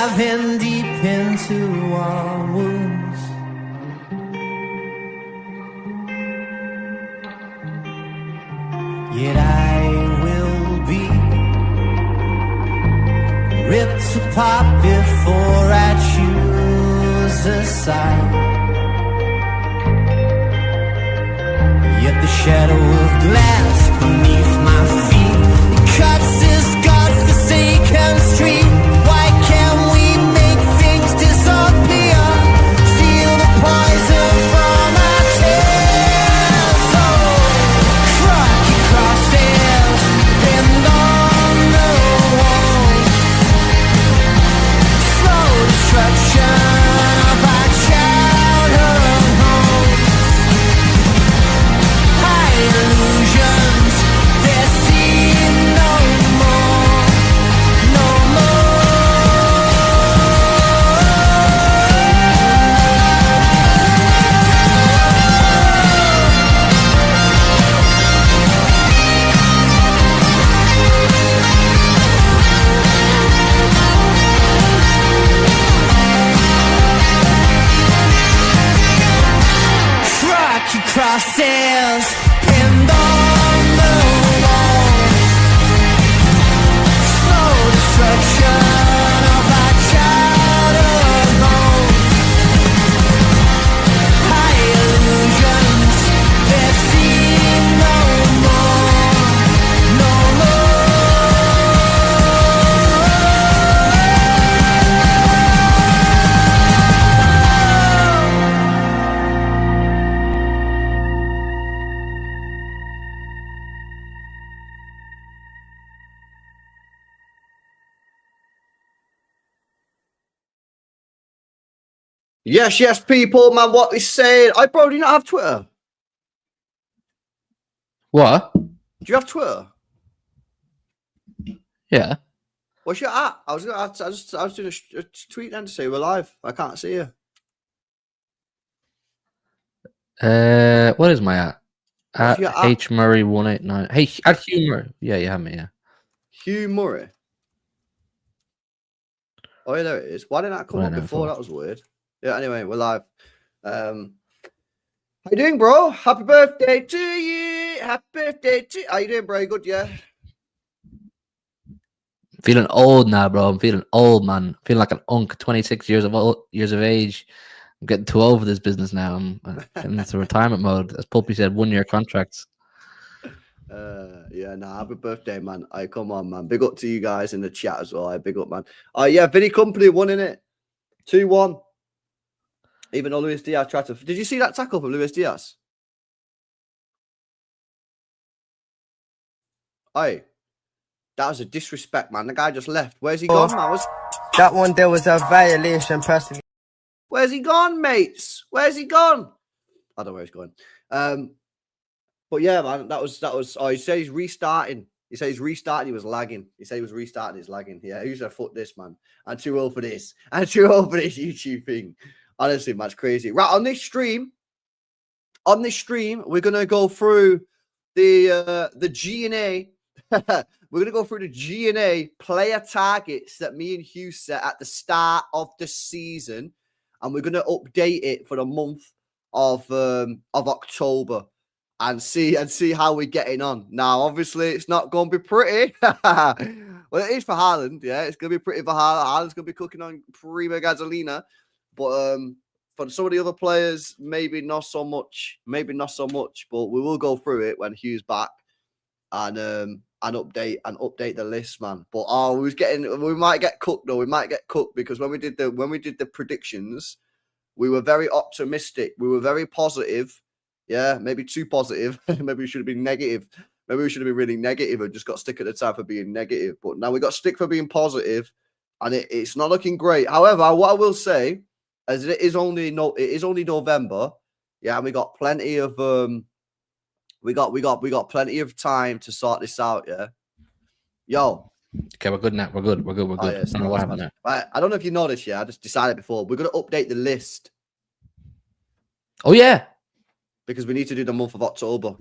diving deep into our wounds. Yet I will be ripped apart before I choose a side. Yet the shadow of glass beneath my feet cuts this godforsaken street. Why can't we make things disappear? Feel the poison from our tears. Oh, crooked crosses pinned on the wall. Slow destruction of our childhood homes. High illusions, they seem no more, no more. Rocky crosses pinned on the walls. Slow destruction of our childhood homes. High illusions, they seem no more, no Yes, yes, people, man, what they saying? I probably not have Twitter. What? Do you have Twitter? Yeah. What's your at? I was doing a tweet then to say we're live. I can't see you. What is my at? What's your At at? H Murray 189. Hey, at Hugh Murray. Yeah, you have me. Yeah. Hugh Murray. Oh yeah, there it is. Why didn't that come up before? That was weird. Yeah. Anyway, we're live. How you doing, bro? Happy birthday to you. Happy birthday to you. How you doing, bro? Good, yeah. Feeling old now, bro. I'm feeling old, man. Feeling like an unk. 26 years of age. I'm getting too old for this business now. I'm getting into retirement mode. As Pulpy said, 1-year contracts. Yeah, nah, happy birthday, man. Come on, man. Big up to you guys in the chat as well. Big up, man. Yeah, Vinny Company won in it. 2-1. Even though Luis Diaz tried to. Did you see that tackle from Luis Diaz? Hey, that was a disrespect, man. The guy just left. Where's he gone, man? That one there was a violation, personally. Where's he gone, mates? Where's he gone? I don't know where he's going. But yeah, man, that was. Oh, he said he's restarting. He said he's restarting. He was lagging. He said he was restarting. He's lagging. Yeah, who's gonna foot this, man? I'm too old for this. I'm too old for this YouTube thing. Honestly, man, it's crazy. Right, on this stream, we're gonna go through the G&A. We're gonna go through the G&A player targets that me and Hugh set at the start of the season, and we're gonna update it for the month of October and see how we're getting on. Now, obviously, it's not gonna be pretty. Well, it is for Haaland. Yeah, it's gonna be pretty for Haaland. Haaland's gonna be cooking on prima gasolina. But for some of the other players, maybe not so much. But we will go through it when Hugh's back and update the list, man. But we might get cooked though. We might get cooked because when we did the predictions, we were very optimistic. We were very positive. Yeah, maybe too positive. Maybe we should have been negative. Maybe we should have been really negative and just got stick at the time for being negative. But now we got stick for being positive, and it's not looking great. However, what I will say, as it is only November, yeah, and we got plenty of we got plenty of time to sort this out. Yeah, yo. Okay, we're good now. We're good. Oh, yeah, I don't know what happened there. Right, I don't know if you noticed. Yeah, I just decided before we're gonna update the list. Oh yeah, because we need to do the month of October.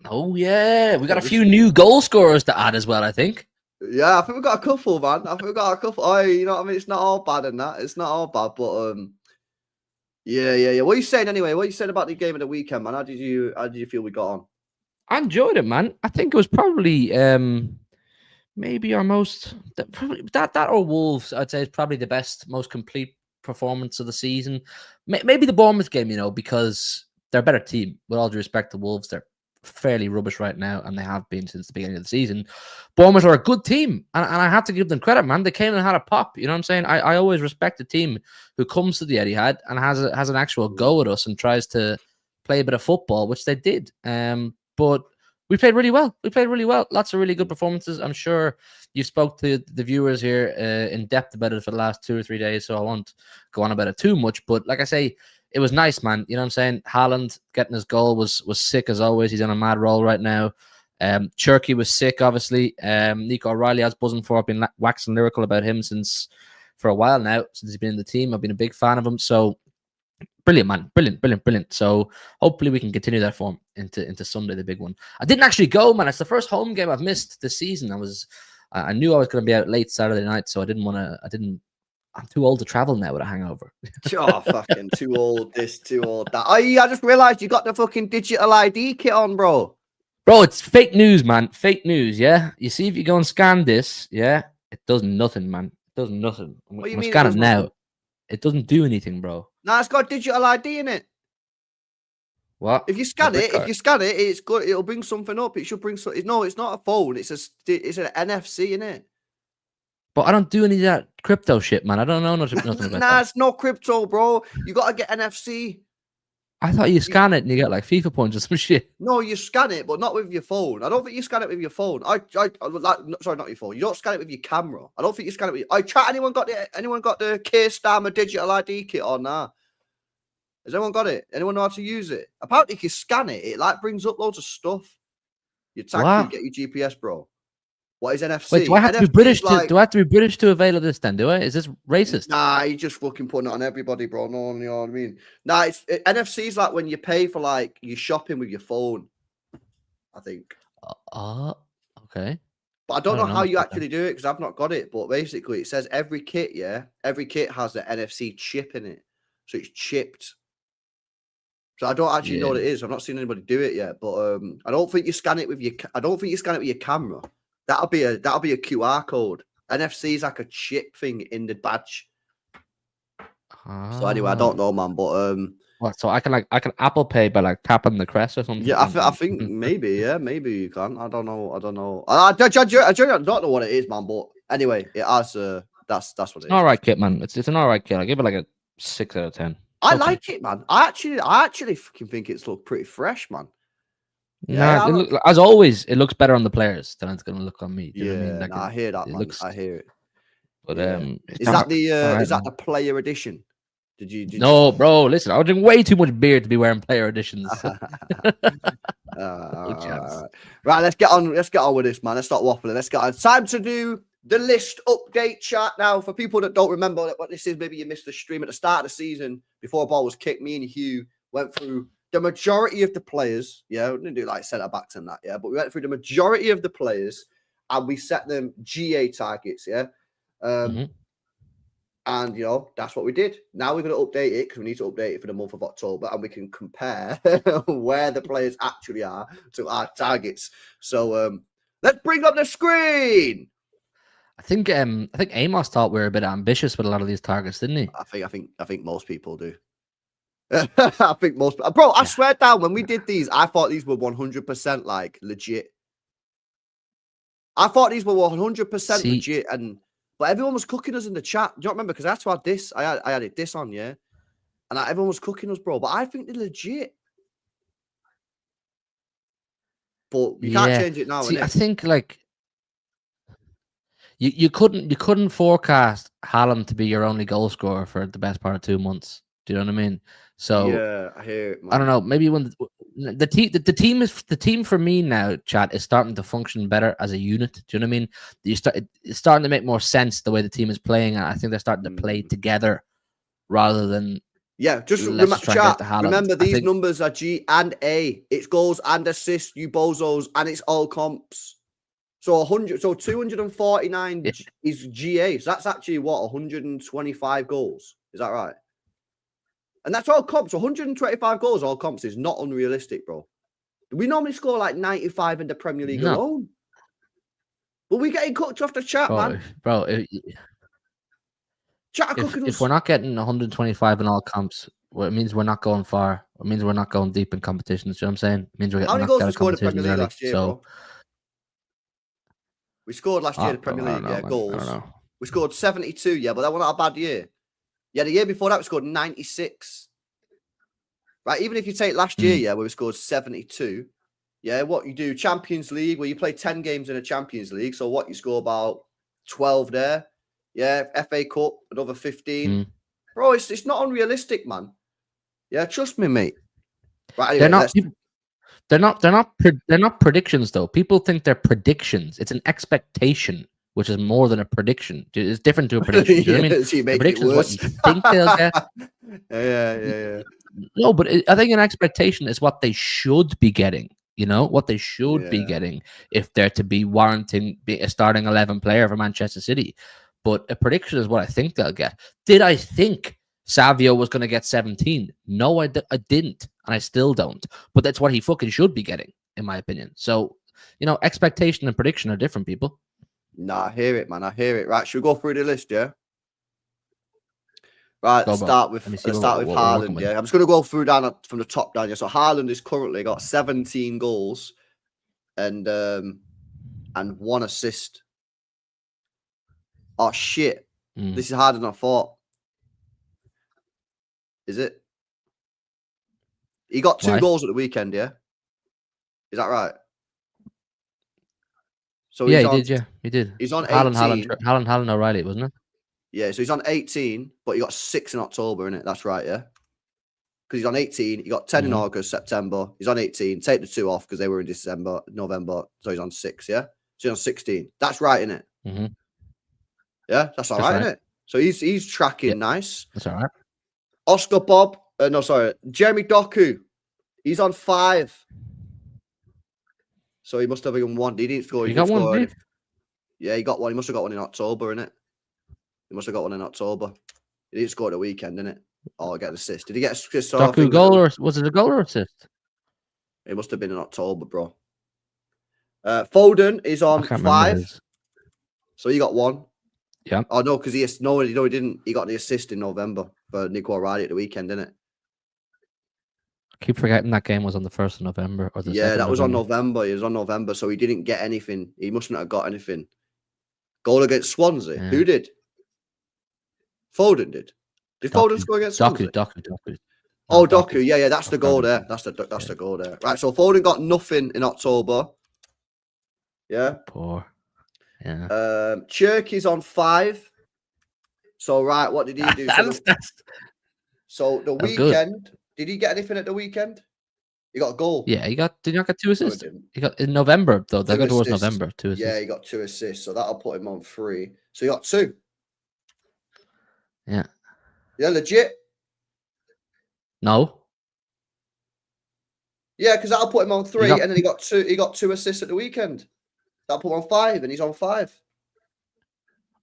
Oh yeah, we got a few new goal scorers to add as well. I think Yeah, I think we've got a couple, man. I think we've got a couple. Oh, you know what I mean? It's not all bad in that. It's not all bad, but yeah. What are you saying anyway? What are you saying about the game of the weekend, man? How did you feel we got on? I enjoyed it, man. I think it was probably maybe our most probably that or Wolves. I'd say is probably the best, most complete performance of the season. Maybe the Bournemouth game, because they're a better team. With all due respect to Wolves, they're fairly rubbish right now, and they have been since the beginning of the season. Bournemouth are a good team, and I have to give them credit, man. They came and had a pop. You know what I'm saying? I always respect a team who comes to the Etihad and has an actual go at us and tries to play a bit of football, which they did. But we played really well. Lots of really good performances. I'm sure you spoke to the viewers here in depth about it for the last 2 or 3 days, so I won't go on about it too much. But like I say, it was nice, man. You know what I'm saying? Haaland getting his goal was sick as always. He's on a mad roll right now. Cherky was sick, obviously. Nico O'Reilly, I was buzzing for. I've been waxing lyrical about him for a while now, since he's been in the team. I've been a big fan of him. So brilliant, man. Brilliant. So hopefully we can continue that form into Sunday, the big one. I didn't actually go, man. It's the first home game I've missed this season. I knew I was going to be out late Saturday night, so I'm too old to travel now with a hangover. Oh, fucking too old this, too old that. Oh, yeah, I just realized you got the fucking digital ID kit on, bro. Bro, it's fake news, man. Fake news, yeah? You see, if you go and scan this, yeah, it does nothing, man. It does nothing. What do you I'm mean scan it it does now. nothing? It doesn't do anything, bro. Nah, it's got digital ID in it. What? If you scan it, it's good. It'll bring something up. It should bring something. No, it's not a phone. It's an NFC in it. But I don't do any of that crypto shit, man. I don't know nothing about Nah, that. it's no crypto, bro. You gotta get NFC. I thought you scan it and you get like FIFA points or some shit. No, you scan it, but not with your phone. I don't think you scan it with your phone. Sorry, not your phone. You don't scan it with your camera. I don't think you scan it with. Anyone got the K-Stammer digital ID kit on now? Has anyone got it? Anyone know how to use it? Apparently, if you scan it, it like brings up loads of stuff. You tag, you get your GPS, bro. What is NFC? Wait, do I have to be British do I have to be British to avail of this then, do I? Is this racist? Nah, you just fucking putting it on everybody, bro. No, you know what I mean? Nah, NFC is like when you pay for like your shopping with your phone, I think. Okay. But I don't know how you actually do it because I've not got it. But basically, it says every kit has an NFC chip in it. So it's chipped. So I don't actually know what it is. I've not seen anybody do it yet. But I don't think you scan it with your camera. That'll be a QR code. NFC is like a chip thing in the badge. So anyway, I don't know, man. But what? So I can Apple Pay by like tapping the crest or something. Yeah, I think maybe. Yeah, maybe you can. I don't know. I don't know what it is, man. But anyway, it has. That's what it is. All right, kit, man. It's an all right kit. I give it like a 6 out of 10. I like it, man. I actually fucking think it's looked pretty fresh, man. Yeah, as always, it looks better on the players than it's going to look on me. Do you know what I mean? Like I hear that, man. I hear it. But is that the player edition? Did you? No, bro. Listen, I was drinking way too much beer to be wearing player editions. Right, let's get on with this, man. Let's start waffling. Let's get on. Time to do the list update chat now. For people that don't remember what this is, maybe you missed the stream at the start of the season before a ball was kicked. Me and Hugh went through the majority of the players. Yeah, we didn't do like centre backs and that. Yeah, but we went through the majority of the players and we set them GA targets. Yeah. And, that's what we did. Now we're going to update it because we need to update it for the month of October and we can compare where the players actually are to our targets. So let's bring up the screen. I think Amos thought we were a bit ambitious with a lot of these targets, didn't he? I think most people do. I think most, bro, I swear down, when we did these, I thought these were 100% like legit. I thought these were 100% legit but everyone was cooking us in the chat. Do you remember? Because that's why I added this on, yeah? And everyone was cooking us, bro. But I think they're legit. But you can't change it now. See, I think like you couldn't forecast Haaland to be your only goal scorer for the best part of 2 months. Do you know what I mean? So yeah, I hear it, man. I don't know. Maybe when the team for me now, chat, is starting to function better as a unit. Do you know what I mean? It's starting to make more sense the way the team is playing, and I think they're starting to play together rather than just remember these numbers are G and A. It's goals and assists, you bozos, and it's all comps. So 100, so 249 Yeah. is GA. So that's actually what 125 goals. Is that right? And that's all comps. 125 goals, all comps is not unrealistic, bro. We normally score like 95 in the Premier League No. alone. But we're getting cooked off the chat, man. Chat cooking If us. we're not getting 125 in all comps, well, it means we're not going far. It means we're not going deep in competitions. You know what I'm saying? It means we're How getting many knocked goals out we of scored in the Premier competitions League early. last year, So bro? We scored last year in the bro, Premier I League, don't know, yeah, man. goals. I don't know. We scored 72, yeah, but that wasn't a bad year. Yeah, the year before that we scored 96. Right, even if you take last year, yeah, where we scored 72, yeah, what you do, Champions League, where you play 10 games in a Champions League, so what, you score about 12 there, yeah, FA Cup, another 15. Bro, it's not unrealistic, man. Yeah, trust me, mate. Right, anyway, they're not predictions though. People think they're predictions. It's an expectation, which is more than a prediction. It's different to a prediction. Do you know what I mean? So you The make it prediction is what you worse. think they'll get. Yeah. No, but I think an expectation is what they should be getting. You know what they should be getting if they're to be warranting a starting 11 player for Manchester City. But a prediction is what I think they'll get. Did I think Savio was going to get 17? No, I didn't, and I still don't. But that's what he fucking should be getting, in my opinion. So, expectation and prediction are different, people. Nah, I hear it, man. I hear it. Right, should we go through the list? Yeah. Right, let's start with Haaland. Yeah, I'm just gonna go through down from the top down. Yeah, so Haaland is currently got 17 goals and 1 assist. Oh shit! This is harder than I thought. Is it? He got 2 goals at the weekend. Yeah, is that right? So yeah, he did. He's on 18. Haaland O'Reilly, wasn't it? Yeah, so he's on 18, but he got 6 in October, innit? That's right, yeah. Because he's on 18, he got 10 in August, September. He's on 18. Take the 2 off because they were in December, November. So he's on 6, yeah? So he's on 16. That's right, innit? Yeah, that's all right, innit? So he's tracking nice. That's all right. Oscar Bob, Jeremy Doku. He's on 5. So he must have even 1. He didn't score. He got one, yeah, he got 1. He must have got 1 in October, innit? He must have got 1 in October. He didn't score at the weekend, innit? Or get an assist. Did he get an assist? Doku goal, or was it a goal or assist? It must have been in October, bro. Foden is on 5. So he got 1. Yeah. Oh, no, because he didn't. He got the assist in November for Nico O'Reilly at the weekend, didn't it? I keep forgetting that game was on the 1st of November. Or that was on November. He was on November, so he didn't get anything. He mustn't have got anything. Goal against Swansea. Yeah. Who did? Foden did. Did Foden score against Swansea? Doku. Oh, Doku. Yeah. That's the goal there. That's the goal there. Right. So Foden got nothing in October. Yeah. Poor. Yeah. Cherky's on 5. So right, what did he do? So the weekend. Good. Did he get anything at the weekend? He got a goal. Yeah, did he not get 2 assists? No, he got in November though. That was November. 2 assists. Yeah, he got 2 assists. So that'll put him on 3. So he got 2. Yeah. Yeah, legit. No. Yeah, because that'll put him on 3, and then he got 2. He got 2 assists at the weekend. That'll put him on 5, and he's on 5.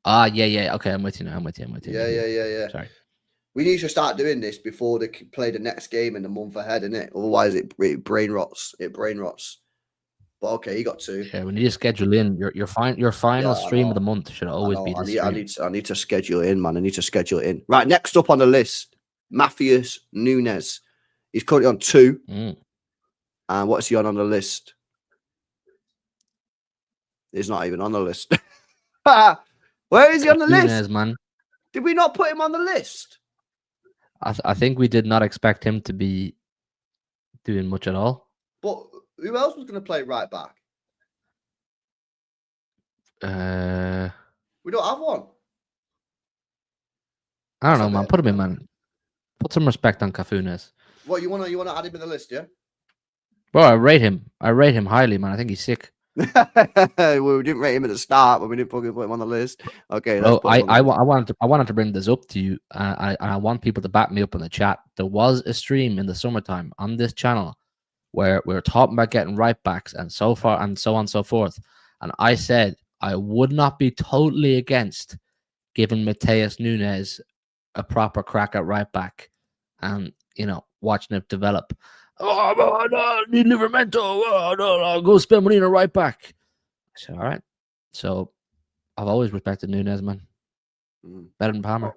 Yeah. Okay, I'm with you now. I'm with you. Yeah. Sorry. We need to start doing this before they play the next game in the month ahead, innit? Otherwise, it brain rots. But okay, he got 2. Yeah, we need to schedule in your final stream of the month. Should always be this stream. I need to schedule it in, man. I need to schedule it in. Right, next up on the list, Matheus Nunes. He's currently on 2. And what's he on the list? He's not even on the list. Where is he on the list, man? Did we not put him on the list? I think we did not expect him to be doing much at all. But who else was going to play right back? We don't have one. I don't know, man. Put him in, man. Put some respect on Cafunes. What you want to add him in the list, yeah? Bro, I rate him highly, man. I think he's sick. Well, we didn't rate him at the start, but we didn't put him on the list. Okay. Well, I wanted to bring this up to you. I want people to back me up in the chat. There was a stream in the summertime on this channel where we were talking about getting right backs and so on and so forth. And I said I would not be totally against giving Mateus Nunes a proper crack at right back and, watching it develop. Oh, no, I need Livramento. Oh, no, I'll go spend money on a right back. I said, all right. So I've always respected Nunes, man. Better than Palmer.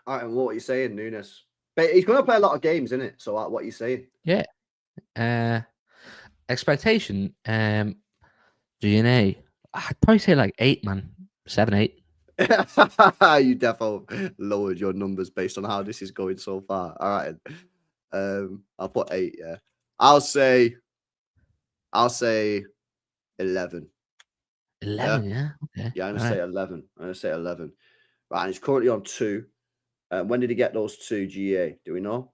All right, and what are you saying, Nunes? But he's going to play a lot of games, isn't it? So what are you saying? Yeah. Expectation, GNA, I'd probably say like 8, man. 7, 8. You definitely lowered your numbers based on how this is going so far. All right. I'll put 8, yeah. I'll say 11. 11, yeah. Okay. Yeah, I'm gonna say 11. I'm gonna say 11. Right, and he's currently on 2. When did he get those 2 GA? Do we know?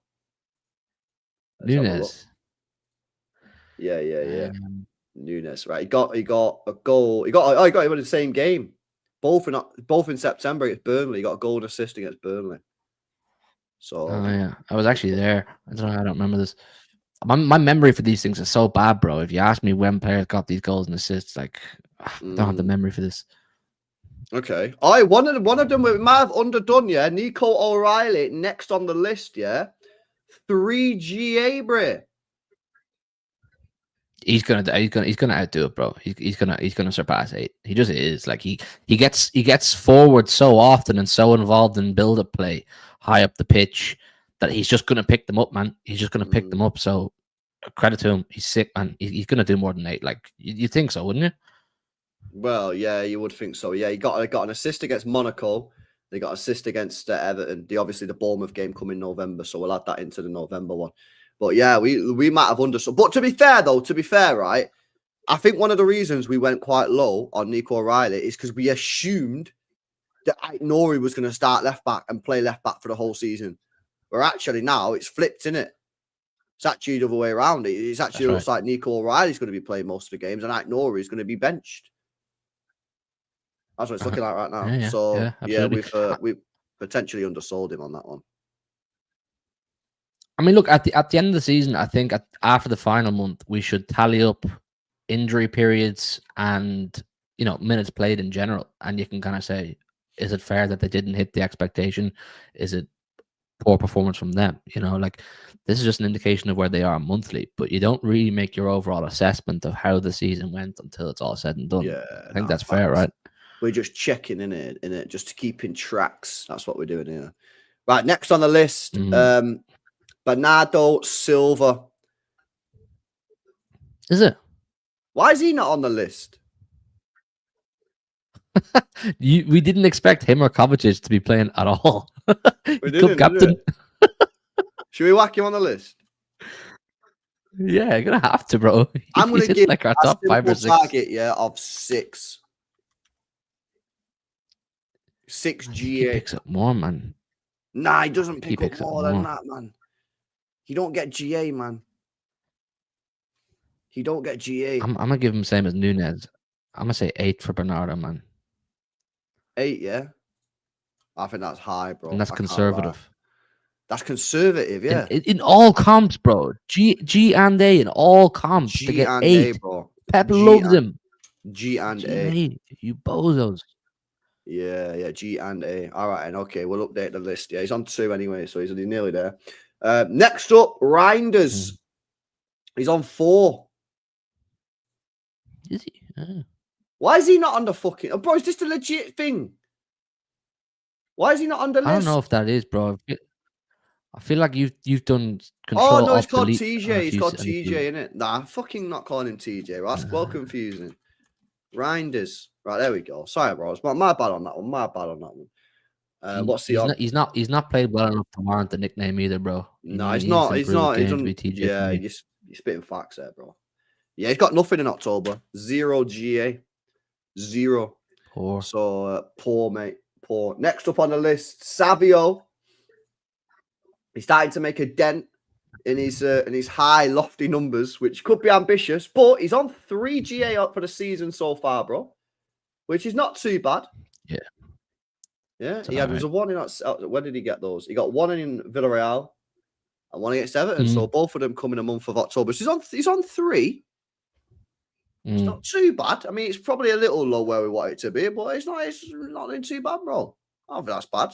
Let's have a look. Nunes. Yeah. Nunes, right? He got a goal. He got him in the same game. Both in September against Burnley. He got a goal and assist against Burnley. So yeah, I was actually there. I don't know. I don't remember this. My memory for these things is so bad, bro. If you ask me when players got these goals and assists, like I don't have the memory for this. Okay. One of them we might have underdone, yeah. Nico O'Reilly next on the list, yeah. 3 GA, bro. He's gonna outdo it, bro. He's gonna surpass 8. He just is. Like he gets forward so often and so involved in build up play high up the pitch that he's just gonna pick them up, man. He's just gonna pick them up. So credit to him. He's sick, man. He's gonna do more than 8. Like you think so, wouldn't you? Well, yeah, you would think so. Yeah, he got an assist against Monaco. They got an assist against Everton. Obviously the Bournemouth game come in November, so we'll add that into the November one. But yeah, we might have understood. But to be fair, right? I think one of the reasons we went quite low on Nico O'Reilly is because we assumed that Nori was going to start left back and play left back for the whole season. Where actually now it's flipped, isn't it? It's actually the other way around. It's actually looks like Nico O'Reilly's going to be playing most of the games and Nori is going to be benched. That's what it's looking like right now. We've potentially undersold him on that one. I mean, look, at the end of the season, I think after the final month, we should tally up injury periods and minutes played in general, and you can kind of say, is it fair that they didn't hit the expectation? Is it poor performance from them? Like this is just an indication of where they are monthly, but you don't really make your overall assessment of how the season went until it's all said and done. Yeah, I think that's fair, right? We're just checking in it, just to keep in tracks. That's what we're doing here. Right, next on the list, Bernardo Silva. Is it? Why is he not on the list? We didn't expect him or Kovacic to be playing at all. Club captain. Should we whack him on the list? Yeah, you're gonna have to, bro. I'm gonna give like our top 5 or 6 target, of 6. 6 GA. He picks up more, man. Nah, he doesn't pick up more than that, man. He don't get GA, man. He don't get GA. I'm gonna give him same as Nunes. I'm gonna say 8 for Bernardo, man. 8, yeah. I think that's high, bro. And that's conservative. That's conservative, yeah. In all comps, bro. G and A in all comps. G to get and 8. A, bro. Pep loves him. G and G A. You bozos. Yeah. G and A. All right, and okay, we'll update the list. Yeah, he's on 2 anyway, so he's nearly there. Next up, Reinders. He's on 4. Is he? Oh. Why is he not on the fucking... Oh, bro, is this the legit thing? Why is he not on the list? I don't know if that is, bro. I feel like you've done control. Oh, no, he's called TJ. He's called TJ, innit? Nah, I'm fucking not calling him TJ. Right? That's well confusing. Reinders. Right, there we go. Sorry, bro. It's my bad on that one. What's he on? He's not played well enough to warrant the nickname either, bro. No, he's not. He's not. He's on, yeah, you're spitting facts there, bro. Yeah, he's got nothing in October. 0 GA. 0. Poor. So, poor, mate. Poor. Next up on the list, Savio. He's starting to make a dent in his high, lofty numbers, which could be ambitious, but he's on 3 GA up for the season so far, bro, which is not too bad. Yeah. Yeah, he had was a 1 in... When did he get those? He got 1 in Villarreal and 1 against Everton, so both of them come in a month of October. So he's on 3. It's not too bad. I mean, it's probably a little low where we want it to be, but it's not doing too bad, bro. I don't think that's bad.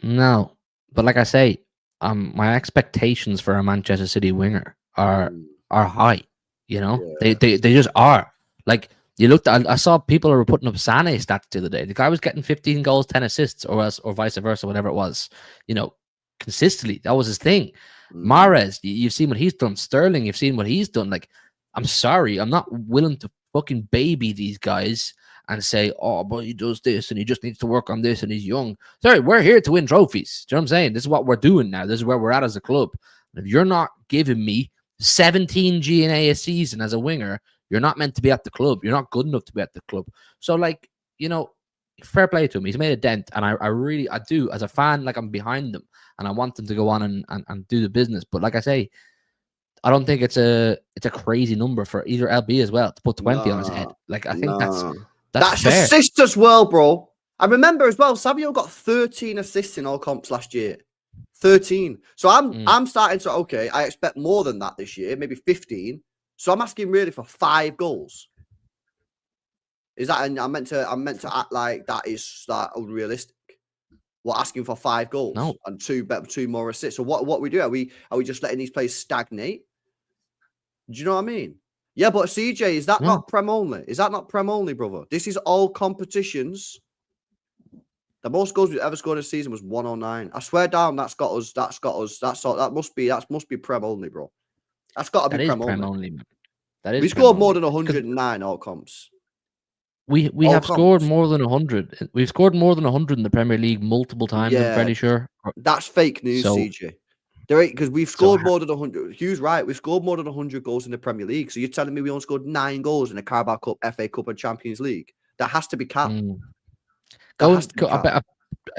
No, but like I say, my expectations for a Manchester City winger are high. You know, Yeah. they just are. Like you looked, I saw people were putting up Sané stats the other day. The guy was getting 15 goals, 10 assists, or vice versa, whatever it was. You know, consistently, that was his thing. Mahrez, you've seen what he's done. Sterling, you've seen what he's done. Like, I'm sorry, I'm not willing to fucking baby these guys and say, oh, but he does this and he just needs to work on this and he's young. Sorry, we're here to win trophies. Do you know what I'm saying? This is what we're doing now. This is where we're at as a club. And if you're not giving me 17 GNA a season as a winger, you're not meant to be at the club. You're not good enough to be at the club. So, like, you know, fair play to him. He's made a dent. And I really do. As a fan, like, I'm behind them. And I want them to go on and do the business. But like I say, I don't think it's a crazy number for either LB as well to put 20 on his head. Like, I think that's fair. Assists as well, bro. I remember as well, Savio got 13 assists in all comps last year. 13. So I'm starting to, okay, I expect more than that this year, maybe 15. So I'm asking really for 5 goals. Is that, and I'm meant to act like that is that unrealistic? We're asking for 5 goals and 2 more assists. So what we do? Are we just letting these players stagnate? Do you know what I mean? Yeah, but CJ, is that not Prem only? Is that not Prem only, brother? This is all competitions. The most goals we've ever scored in a season was 109. I swear down, that must be Prem only, bro. That's got to be Prem only. Man. That is. We scored more than 109 all comps. We have scored more than 100. We've scored more than 100 in the Premier League multiple times. I'm fairly sure. That's fake news, CJ. Because we've scored more than 100. Hugh's right. We've scored more than 100 goals in the Premier League. So you're telling me we only scored 9 goals in the Carabao Cup, FA Cup, and Champions League? That has to be capped.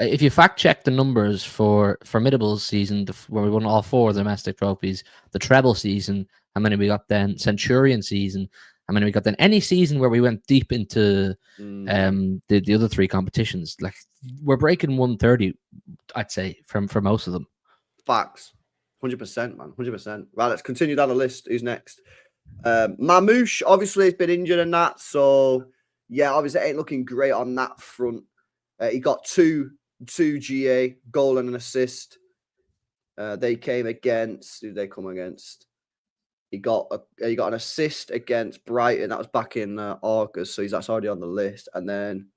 If you fact check the numbers for Formidable's season, where we won all 4 domestic trophies, the treble season, how many we got then? Centurion season, how many we got then? Any season where we went deep into the other 3 competitions, like we're breaking 130, I'd say, for most of them. Facts. 100%, man. 100%. Right, let's continue down the list. Who's next? Mamouche, obviously, has been injured and that. So, yeah, obviously, it ain't looking great on that front. He got 2 GA, goal and an assist. They came against... Who did they come against? He got an assist against Brighton. That was back in August. So, that's already on the list. And then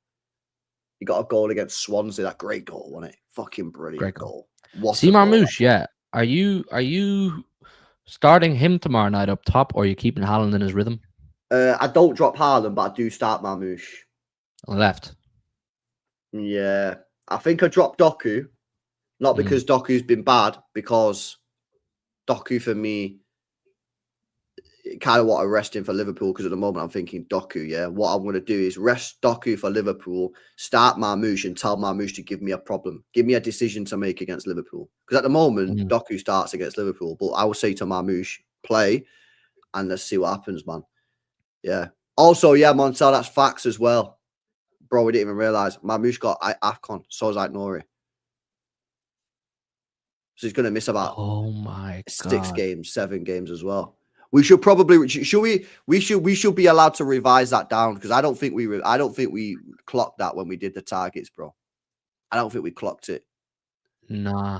he got a goal against Swansea. That great goal, wasn't it? Fucking brilliant Great goal. See Marmouche, yeah. Are you starting him tomorrow night up top, or are you keeping Haaland in his rhythm? I don't drop Haaland, but I do start Marmouche. On the left. Yeah. I think I dropped Doku. Not because Doku's been bad, because Doku for me kind of want to rest him for Liverpool, because at the moment I'm thinking Doku, yeah. What I'm going to do is rest Doku for Liverpool, start Marmouche and tell Marmouche to give me a problem. Give me a decision to make against Liverpool. Because at the moment, Doku starts against Liverpool. But I will say to Marmouche, play and let's see what happens, man. Yeah. Also, yeah, Montel, that's facts as well. Bro, we didn't even realise. Marmouche got AFCON. So is Nori. So he's going to miss about 6 games, 7 games as well. We should probably we should be allowed to revise that down, because I don't think we clocked that when we did the targets, bro. I don't think we clocked it. Nah,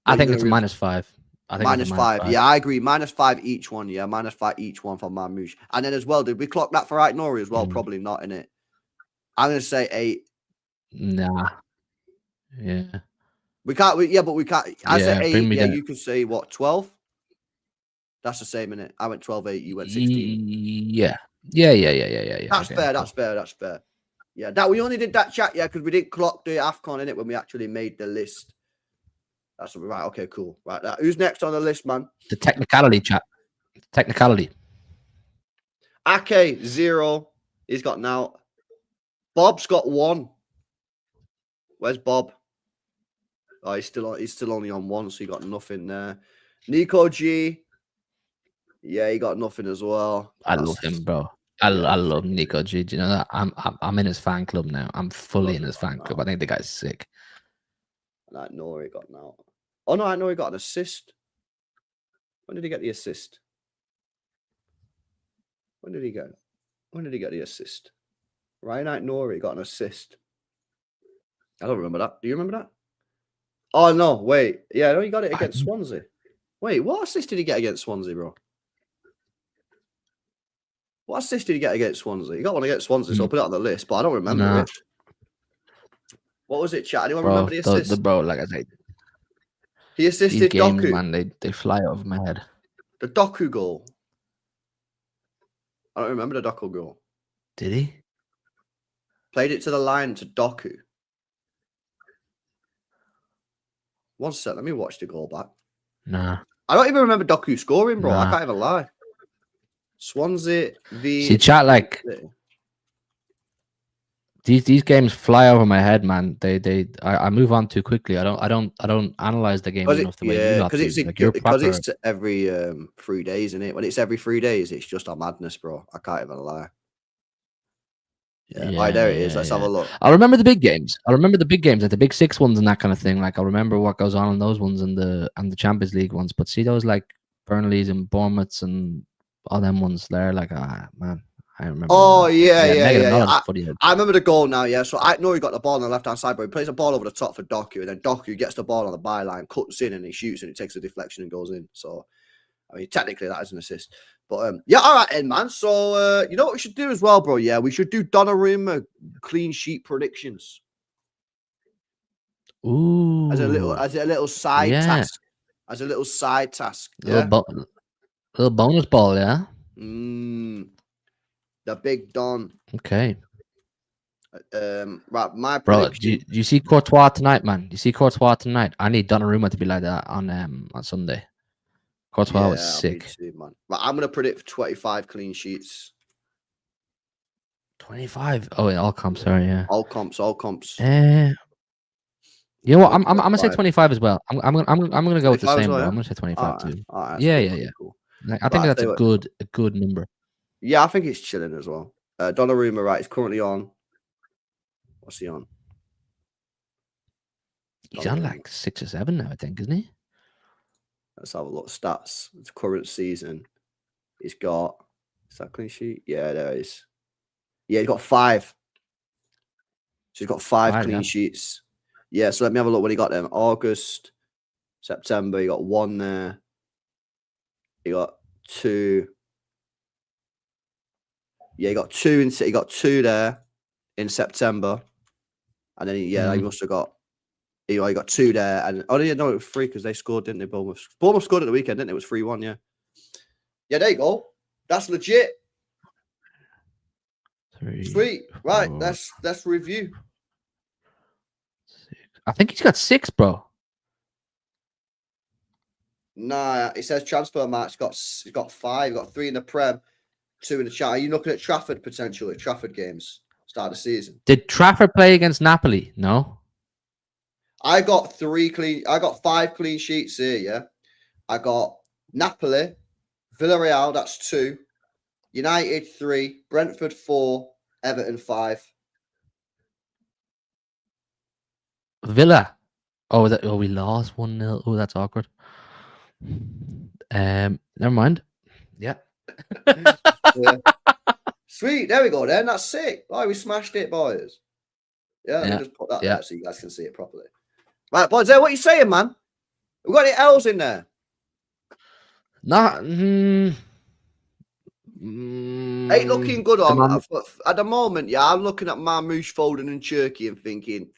I think it's a -5. I think -5. Yeah, I agree. -5 each one. Yeah, -5 each one for Marmouche. And then as well, did we clock that for Nori as well? Probably not, in it. I'm gonna say 8. Nah. Yeah. We can't. But we can't. I said 8. Yeah, you could say what, 12? That's the same, innit? I went 12-8, you went 16. Yeah. That's fair. That's fair. Yeah, that we only did that chat, yeah, because we didn't clock the AFCON in it when we actually made the list. That's right. Okay, cool. Right, who's next on the list, man? The technicality chat. Technicality. Ake 0. He's got now. Bob's got 1. Where's Bob? Oh, he's still only on 1, so he got nothing there. Nico G. Yeah, he got nothing as well. I love him, bro. I love Nico G. Do you know that? I'm in his fan club now. I'm fully in his fan club. I think the guy's sick. I know he got now. Oh no, I know he got an assist. When did he get the assist? When did he get the assist? Ryan Aït-Nouri got an assist. I don't remember that. Do you remember that? Oh, no. Wait. Yeah, no, he got it against Swansea. Wait, what assist did he get against Swansea, bro? What assist did he get against Swansea? He got one against Swansea, so I'll put it on the list, but I don't remember it. What was it, chat? Anyone remember the assist? Bro, like I said, he assisted these games, Doku. man, they fly over my head. The Doku goal. I don't remember the Doku goal. Did he? Played it to the line to Doku. One sec, let me watch the goal back. Nah. I don't even remember Doku scoring, bro. Nah. I can't even lie. Swansea v. See, chat, like these games fly over my head, man. I move on too quickly. I don't analyze the game enough the way you got to. Because it's every 3 days, isn't it? When it's every 3 days, it's just a madness, bro. I can't even lie. Yeah, there it is. Let's have a look. I remember the big games. Like the big 6 ones and that kind of thing. Like I remember what goes on in those ones and the Champions League ones. But see those like Burnleys and Bournemouths and all them ones there, like man, I remember. Oh yeah. I remember the goal now. Yeah, so I know he got the ball on the left hand side, but he plays the ball over the top for Doku, and then Doku gets the ball on the byline, cuts in, and he shoots, and it takes a deflection and goes in. So, I mean, technically that is an assist. But yeah, all right, then, man. So you know what we should do as well, bro? Yeah, we should do Donnarumma clean sheet predictions. Ooh, as a little side task. As a little side task. Yeah? Little bonus ball, yeah. The big Don. Okay. Right, my bro. prediction. Do you see Courtois tonight, man? You see Courtois tonight? I need Donnarumma to be like that on Sunday. Courtois was sick. Too, man. Right, I'm gonna predict 25 clean sheets. 25. Oh, yeah, all comps. Sorry, yeah. All comps. You know what? I'm gonna say 25 as well. I'm gonna go with the same. Well, yeah? I'm gonna say 25 too. All right, Yeah. Cool. Like, I think that's a good number. Yeah, I think it's chilling as well. Donnarumma, right? Is currently on. What's he on? He's on like 6 or 7 now, I think, isn't he? Let's have a look. Stats. It's current season. He's got. Is that clean sheet? Yeah, there is. Yeah, he's got 5. So he's got 5 clean sheets. Yeah, so let me have a look when he got them. August, September, he got 1 there. He got 2. Yeah, he got 2 he got 2 there in September. And then he must have got he got 2 there. And no, it was 3 because they scored, didn't they? Bournemouth scored at the weekend, didn't it? It was 3-1, yeah. Yeah, there you go. That's legit. 3, Sweet. Right, 4, let's review. 6. I think he's got 6, bro. Nah, it says transfer marks. He's got 5. He's got 3 in the Prem, 2 in the chat. Are you looking at Trafford potentially? Trafford games start of the season. Did Trafford play against Napoli? No. I got 5 clean sheets here. Yeah, I got Napoli, Villarreal. That's 2. United 3, Brentford 4, Everton 5. Villa. Oh, we lost 1-0. Oh, that's awkward. Never mind. Yeah. Yeah. Sweet. There we go. Then that's sick. Oh, we smashed it, boys. Yeah, let me just put that there so you guys can see it properly. Right, boys. What are you saying, man? We got any L's in there? Nah. Ain't looking good on at the moment. Yeah, I'm looking at Marmoush, Foden, and Cherky and thinking,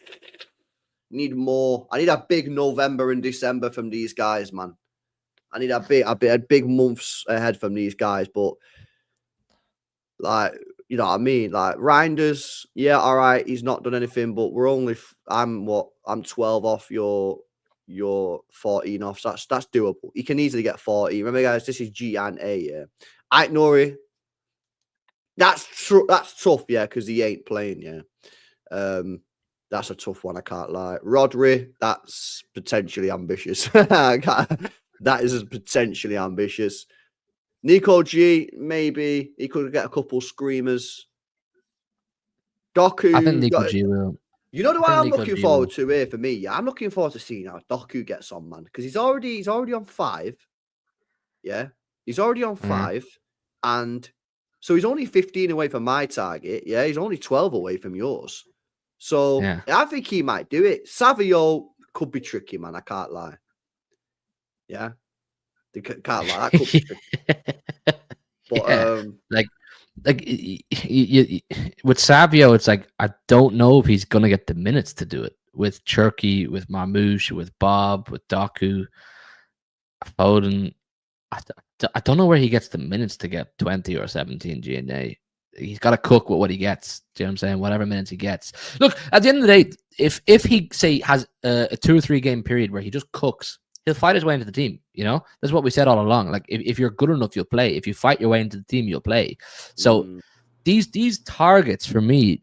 need more. I need a big November and December from these guys, man. I need a big months ahead from these guys. But like, you know what I mean? Like Reinders, yeah, all right. He's not done anything, but I'm 12 off your 14 off. So that's doable. He can easily get 40. Remember, guys, this is G and A. Yeah. Aït-Nouri, that's tough, yeah, because he ain't playing, yeah. That's a tough one, I can't lie. Rodri, that's potentially ambitious. That is potentially ambitious. Nico G, maybe he could get a couple screamers. Doku, I think Nico G will. You know what I'm looking forward to here for me? Yeah, I'm looking forward to seeing how Doku gets on, man, because he's already on 5. Yeah. He's already on 5, and So he's only 15 away from my target. Yeah, he's only 12 away from yours. So Yeah. I think he might do it. Savio could be tricky, man. I can't lie. Yeah. Can't lie. That could be tricky. But Yeah. With Savio, it's like I don't know if he's gonna get the minutes to do it. With Cherky, with Marmouche, with Bob, with Doku, Foden, I don't know where he gets the minutes to get 20 or 17 GNA. He's got to cook with what he gets. Do you know what I'm saying? Whatever minutes he gets. Look, at the end of the day, if he say has a 2 or 3 game period where he just cooks, he'll fight his way into the team. You know, that's what we said all along. Like if you're good enough, you'll play. If you fight your way into the team, you'll play. So these targets for me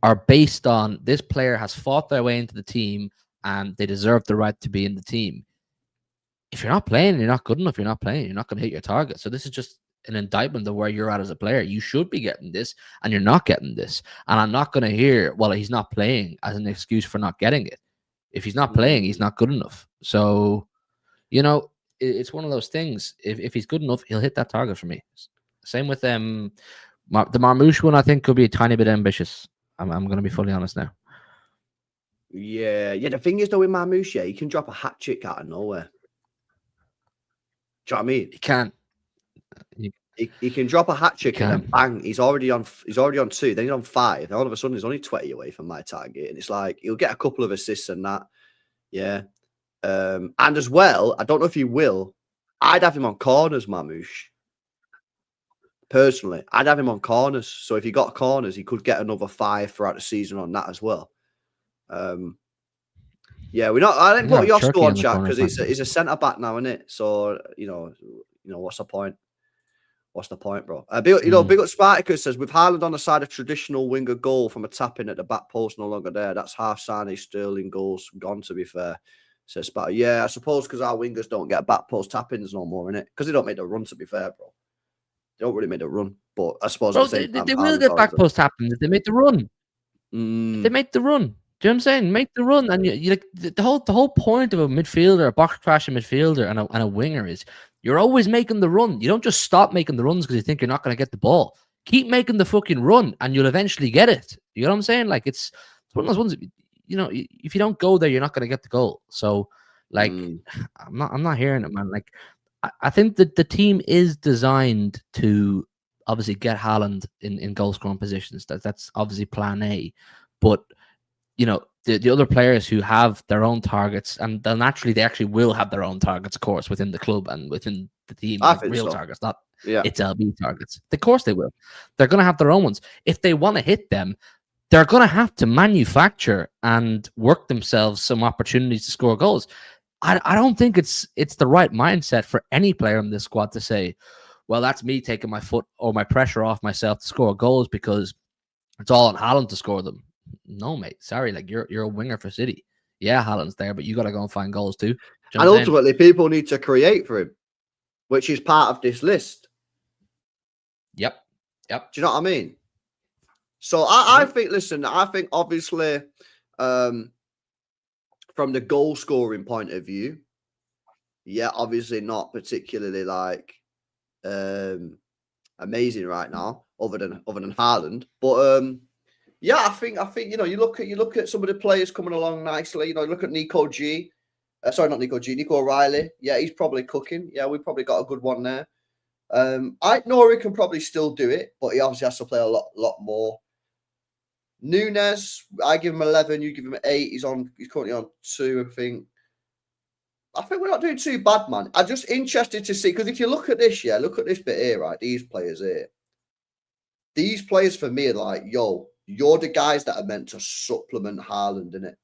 are based on this player has fought their way into the team and they deserve the right to be in the team. If you're not playing, you're not good enough. You're not playing. You're not going to hit your target. So this is just an indictment of where you're at as a player. You should be getting this, and you're not getting this. And I'm not going to hear, well, he's not playing as an excuse for not getting it. If he's not playing, he's not good enough. So, you know, it's one of those things. If he's good enough, he'll hit that target for me. Same with the Marmouche one. I think could be a tiny bit ambitious. I'm going to be fully honest now. Yeah. The thing is, though, with Marmouche, he can drop a hat trick out of nowhere. Do you know what I mean? He can. He can drop a hat trick and then bang, he's already on 2, then he's on 5. And all of a sudden he's only 20 away from my target. And it's like he'll get a couple of assists and that. Yeah. And as well, I don't know if he will. I'd have him on corners, Marmouche. Personally, I'd have him on corners. So if he got corners, he could get another 5 throughout the season on that as well. Yeah, I didn't put Yosko on chat because he's a centre back now, isn't it? So you know, what's the point? What's the point, bro? Big up Spartacus says, with Haaland on the side of traditional winger goal from a tap in at the back post no longer there. That's half Sane Sterling goals gone, to be fair. Says Sparta. Yeah, I suppose because our wingers don't get back post tap ins no more, innit? Because they don't make the run, to be fair, bro. They don't really make the run. But I suppose they will get back post tap ins if they make the run. If they make the run. Do you know what I'm saying? Make the run, and you like the whole point of a midfielder, a box crashing midfielder, and a winger is you're always making the run. You don't just stop making the runs because you think you're not going to get the ball. Keep making the fucking run, and you'll eventually get it. You know what I'm saying? Like it's one of those ones. You know, if you don't go there, you're not going to get the goal. So, like, I'm not hearing it, man. Like, I think that the team is designed to obviously get Haaland in goal scoring positions. That's obviously plan A, but you know, the other players who have their own targets, and then naturally they actually will have their own targets, of course, within the club and within the team, like real targets, not it's LB targets. Of course they will. They're going to have their own ones. If they want to hit them, they're going to have to manufacture and work themselves some opportunities to score goals. I don't think it's the right mindset for any player in this squad to say, well, that's me taking my foot or my pressure off myself to score goals because it's all on Haaland to score them. No, mate. Sorry, like you're a winger for City. Yeah, Haaland's there, but you got to go and find goals too. And ultimately, people need to create for him, which is part of this list. Yep. Do you know what I mean? So I think, listen, I think obviously from the goal scoring point of view, yeah, obviously not particularly like amazing right now, other than Haaland, but yeah, I think you know, you look at some of the players coming along nicely. You know, look at Nico O'Reilly. Yeah, he's probably cooking. Yeah, we probably got a good one there. I know he can probably still do it, but he obviously has to play a lot more. Nunes, I give him 11, you give him 8. He's currently on 2, I think. I think we're not doing too bad, man. I'm just interested to see, because if you look at this, look at this bit here, right? These players here. These players for me are like, yo, you're the guys that are meant to supplement Haaland, innit?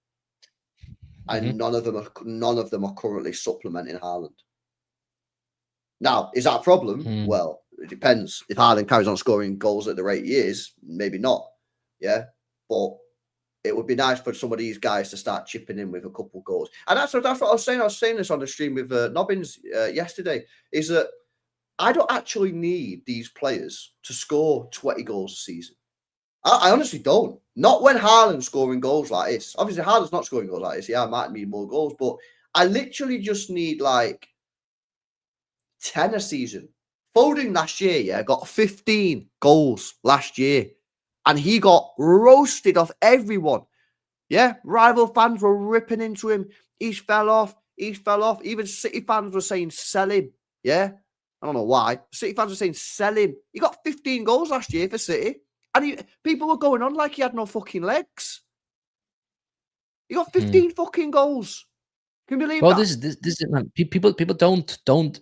And none of them are currently supplementing Haaland. Now, is that a problem? Well, it depends. If Haaland carries on scoring goals at the rate he is, maybe not. Yeah. But it would be nice for some of these guys to start chipping in with a couple goals. And that's what I was saying. I was saying this on the stream with Nobbins yesterday, is that I don't actually need these players to score 20 goals a season. I honestly don't. Not when Haaland's scoring goals like this. Obviously, Haaland's not scoring goals like this. Yeah, I might need more goals, but I literally just need like 10 a season, Foden last year, yeah, got 15 goals last year. And he got roasted off everyone. Yeah, rival fans were ripping into him. He fell off. Even City fans were saying, sell him. Yeah, I don't know why. City fans were saying, sell him. He got 15 goals last year for City. And people were going on like he had no fucking legs. He got 15 fucking goals. Can you believe that? This is man, people don't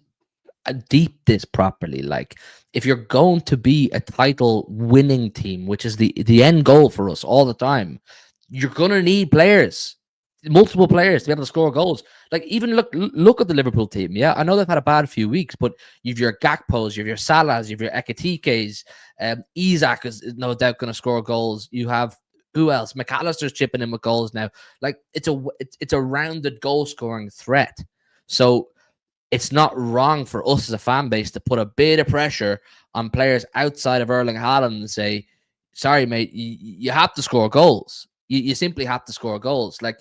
deep this properly. Like, if you're going to be a title winning team, which is the end goal for us all the time, you're gonna need players, multiple players, to be able to score goals. Like, even look at the Liverpool team. Yeah, I know they've had a bad few weeks, but you've your Gakpos, you've your Salahs, you've your Ekatikes, Isak is no doubt going to score goals. You have, who else? McAllister's chipping in with goals now. Like, it's a rounded goal scoring threat. So it's not wrong for us as a fan base to put a bit of pressure on players outside of Erling Haaland and say, sorry, mate, you have to score goals. You simply have to score goals. Like,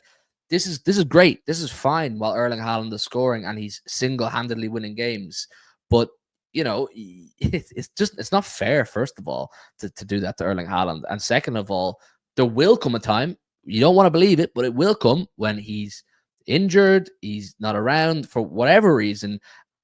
this is great. This is fine while Erling Haaland is scoring and he's single-handedly winning games. But, you know, it's not fair, first of all, to do that to Erling Haaland. And second of all, there will come a time, you don't want to believe it, but it will come when he's injured, he's not around for whatever reason,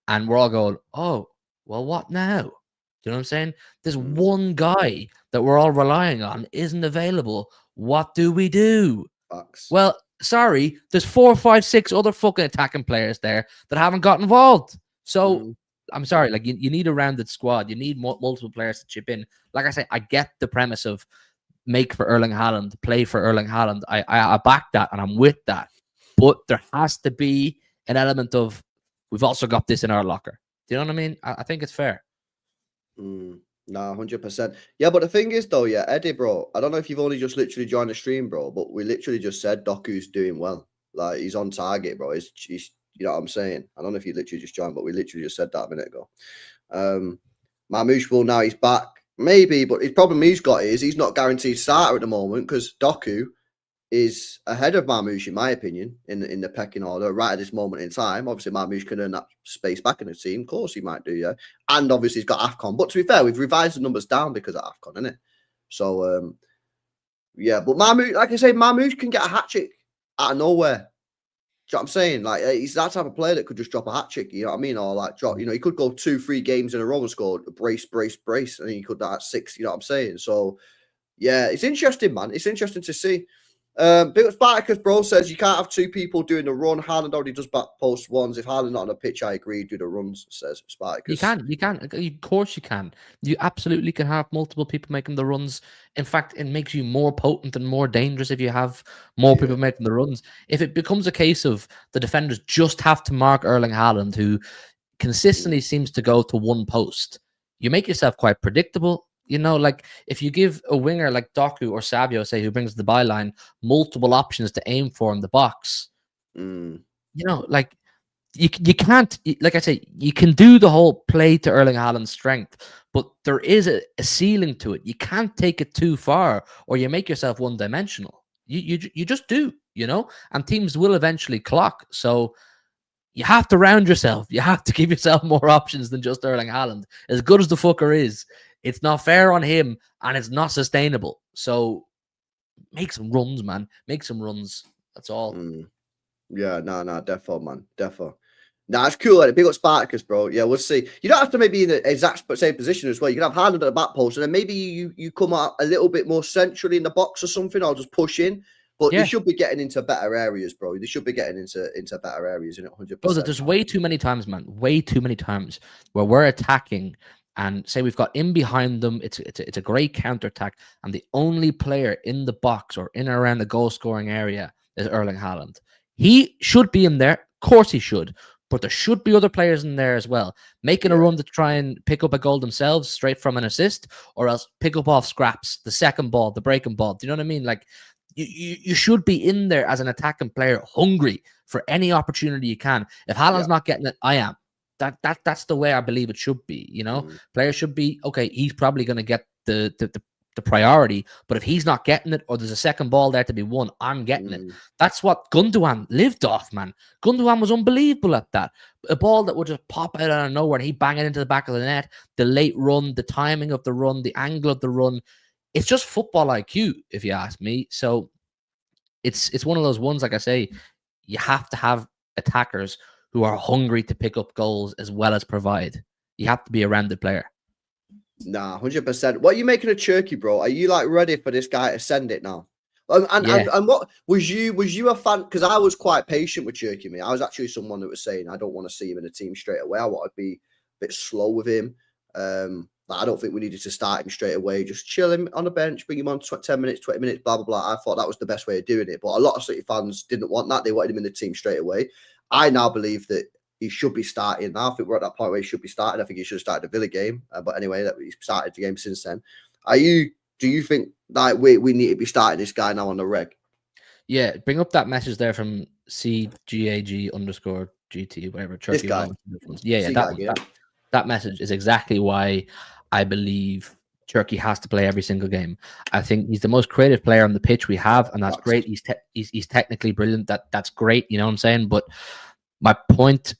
and we're all going, oh, well, what now? Do you know what I'm saying? There's one guy that we're all relying on isn't available. What do we do? Facts. Well, sorry, there's 4, 5, 6 other fucking attacking players there that haven't got involved. So I'm sorry, like, you need a rounded squad. You need multiple players to chip in. Like I say, I get the premise of make for Erling Haaland, play for Erling Haaland. I back that and I'm with that. But there has to be an element of, we've also got this in our locker. Do you know what I mean? I think it's fair. Nah, 100%. Yeah, but the thing is, though, yeah, Eddie, bro, I don't know if you've only just literally joined the stream, bro, but we literally just said Doku's doing well. Like, he's on target, bro. He's you know what I'm saying? I don't know if you literally just joined, but we literally just said that a minute ago. Marmoush will now, he's back. Maybe, but the problem he's got is he's not guaranteed starter at the moment because Doku is ahead of Marmoush, in my opinion, in the pecking order right at this moment in time. Obviously, Marmoush can earn that space back in the team. Of course, he might do, yeah. And obviously, he's got AFCON. But to be fair, we've revised the numbers down because of AFCON, innit? So, yeah. But Marmoush, like I say, Marmoush can get a hat-trick out of nowhere. Do you know what I'm saying? Like, he's that type of player that could just drop a hat-trick, you know what I mean? Or, like, drop, you know, he could go 2-3 games in a row and score brace, and he could at 6, you know what I'm saying? So, yeah, it's interesting, man. It's interesting to see. Big up Spartacus, bro, says you can't have two people doing the run. Haaland already does back post ones. If Haaland not on the pitch, I agree, do the runs, says Spartacus. You can. Of course you can. You absolutely can have multiple people making the runs. In fact, it makes you more potent and more dangerous if you have more people making the runs. If it becomes a case of the defenders just have to mark Erling Haaland, who consistently seems to go to one post, you make yourself quite predictable. You know, like, if you give a winger like Doku or Savio, say, who brings the byline, multiple options to aim for in the box, you know, like, you can't, like I say, you can do the whole play to Erling Haaland's strength, but there is a ceiling to it. You can't take it too far or you make yourself one-dimensional. You just do, you know, and teams will eventually clock. So you have to round yourself. You have to give yourself more options than just Erling Haaland. As good as the fucker is, it's not fair on him and it's not sustainable. So make some runs, man. Make some runs. That's all. Yeah, no, defo, man. Defo. Nah, it's cool. Like, big up Spartacus, bro. Yeah, we'll see. You don't have to maybe in the exact same position as well. You can have Haaland at the back post and then maybe you come out a little bit more centrally in the box or something, or just push in. But you should be getting into better areas, bro. They should be getting into better areas, in it 100%. Bro, there's way too many times, man. Way too many times where we're attacking and say we've got in behind them. It's a great counterattack, and the only player in the box or in or around the goal scoring area is Erling Haaland. He should be in there. Of course he should. But there should be other players in there as well, making a run to try and pick up a goal themselves straight from an assist, or else pick up off scraps, the second ball, the breaking ball. Do you know what I mean? Like, you should be in there as an attacking player, hungry for any opportunity you can. If Haaland's not getting it, I am. That's the way I believe it should be. You know, players should be, okay, he's probably going to get the the priority. But if he's not getting it, or there's a second ball there to be won, I'm getting it. That's what Gundogan lived off, man. Gundogan was unbelievable at that. A ball that would just pop out of nowhere and he'd bang it into the back of the net. The late run, the timing of the run, the angle of the run. It's just football IQ, if you ask me. So it's one of those ones, like I say, you have to have attackers who are hungry to pick up goals as well as provide. You have to be a rounded player. Nah, 100%. What are you making of Turkey, bro? Are you like ready for this guy to send it now? And what was you a fan? Because I was quite patient with Turkey, mate. I was actually someone that was saying I don't want to see him in a team straight away. I want to be a bit slow with him. I don't think we needed to start him straight away. Just chill him on the bench, bring him on 10 minutes, 20 minutes, blah, blah, blah. I thought that was the best way of doing it. But a lot of City fans didn't want that. They wanted him in the team straight away. I now believe that he should be starting now. I think we're at that point where he should be starting. I think he should have started the Villa game. But anyway, he's started the game since then. Do you think that we need to be starting this guy now on the reg? Yeah, bring up that message there from CGAG_GT, whatever. This guy. That message is exactly why I believe Turkey has to play every single game. I think he's the most creative player on the pitch we have, and that's great. He's technically brilliant. That's great. You know what I'm saying? But my point,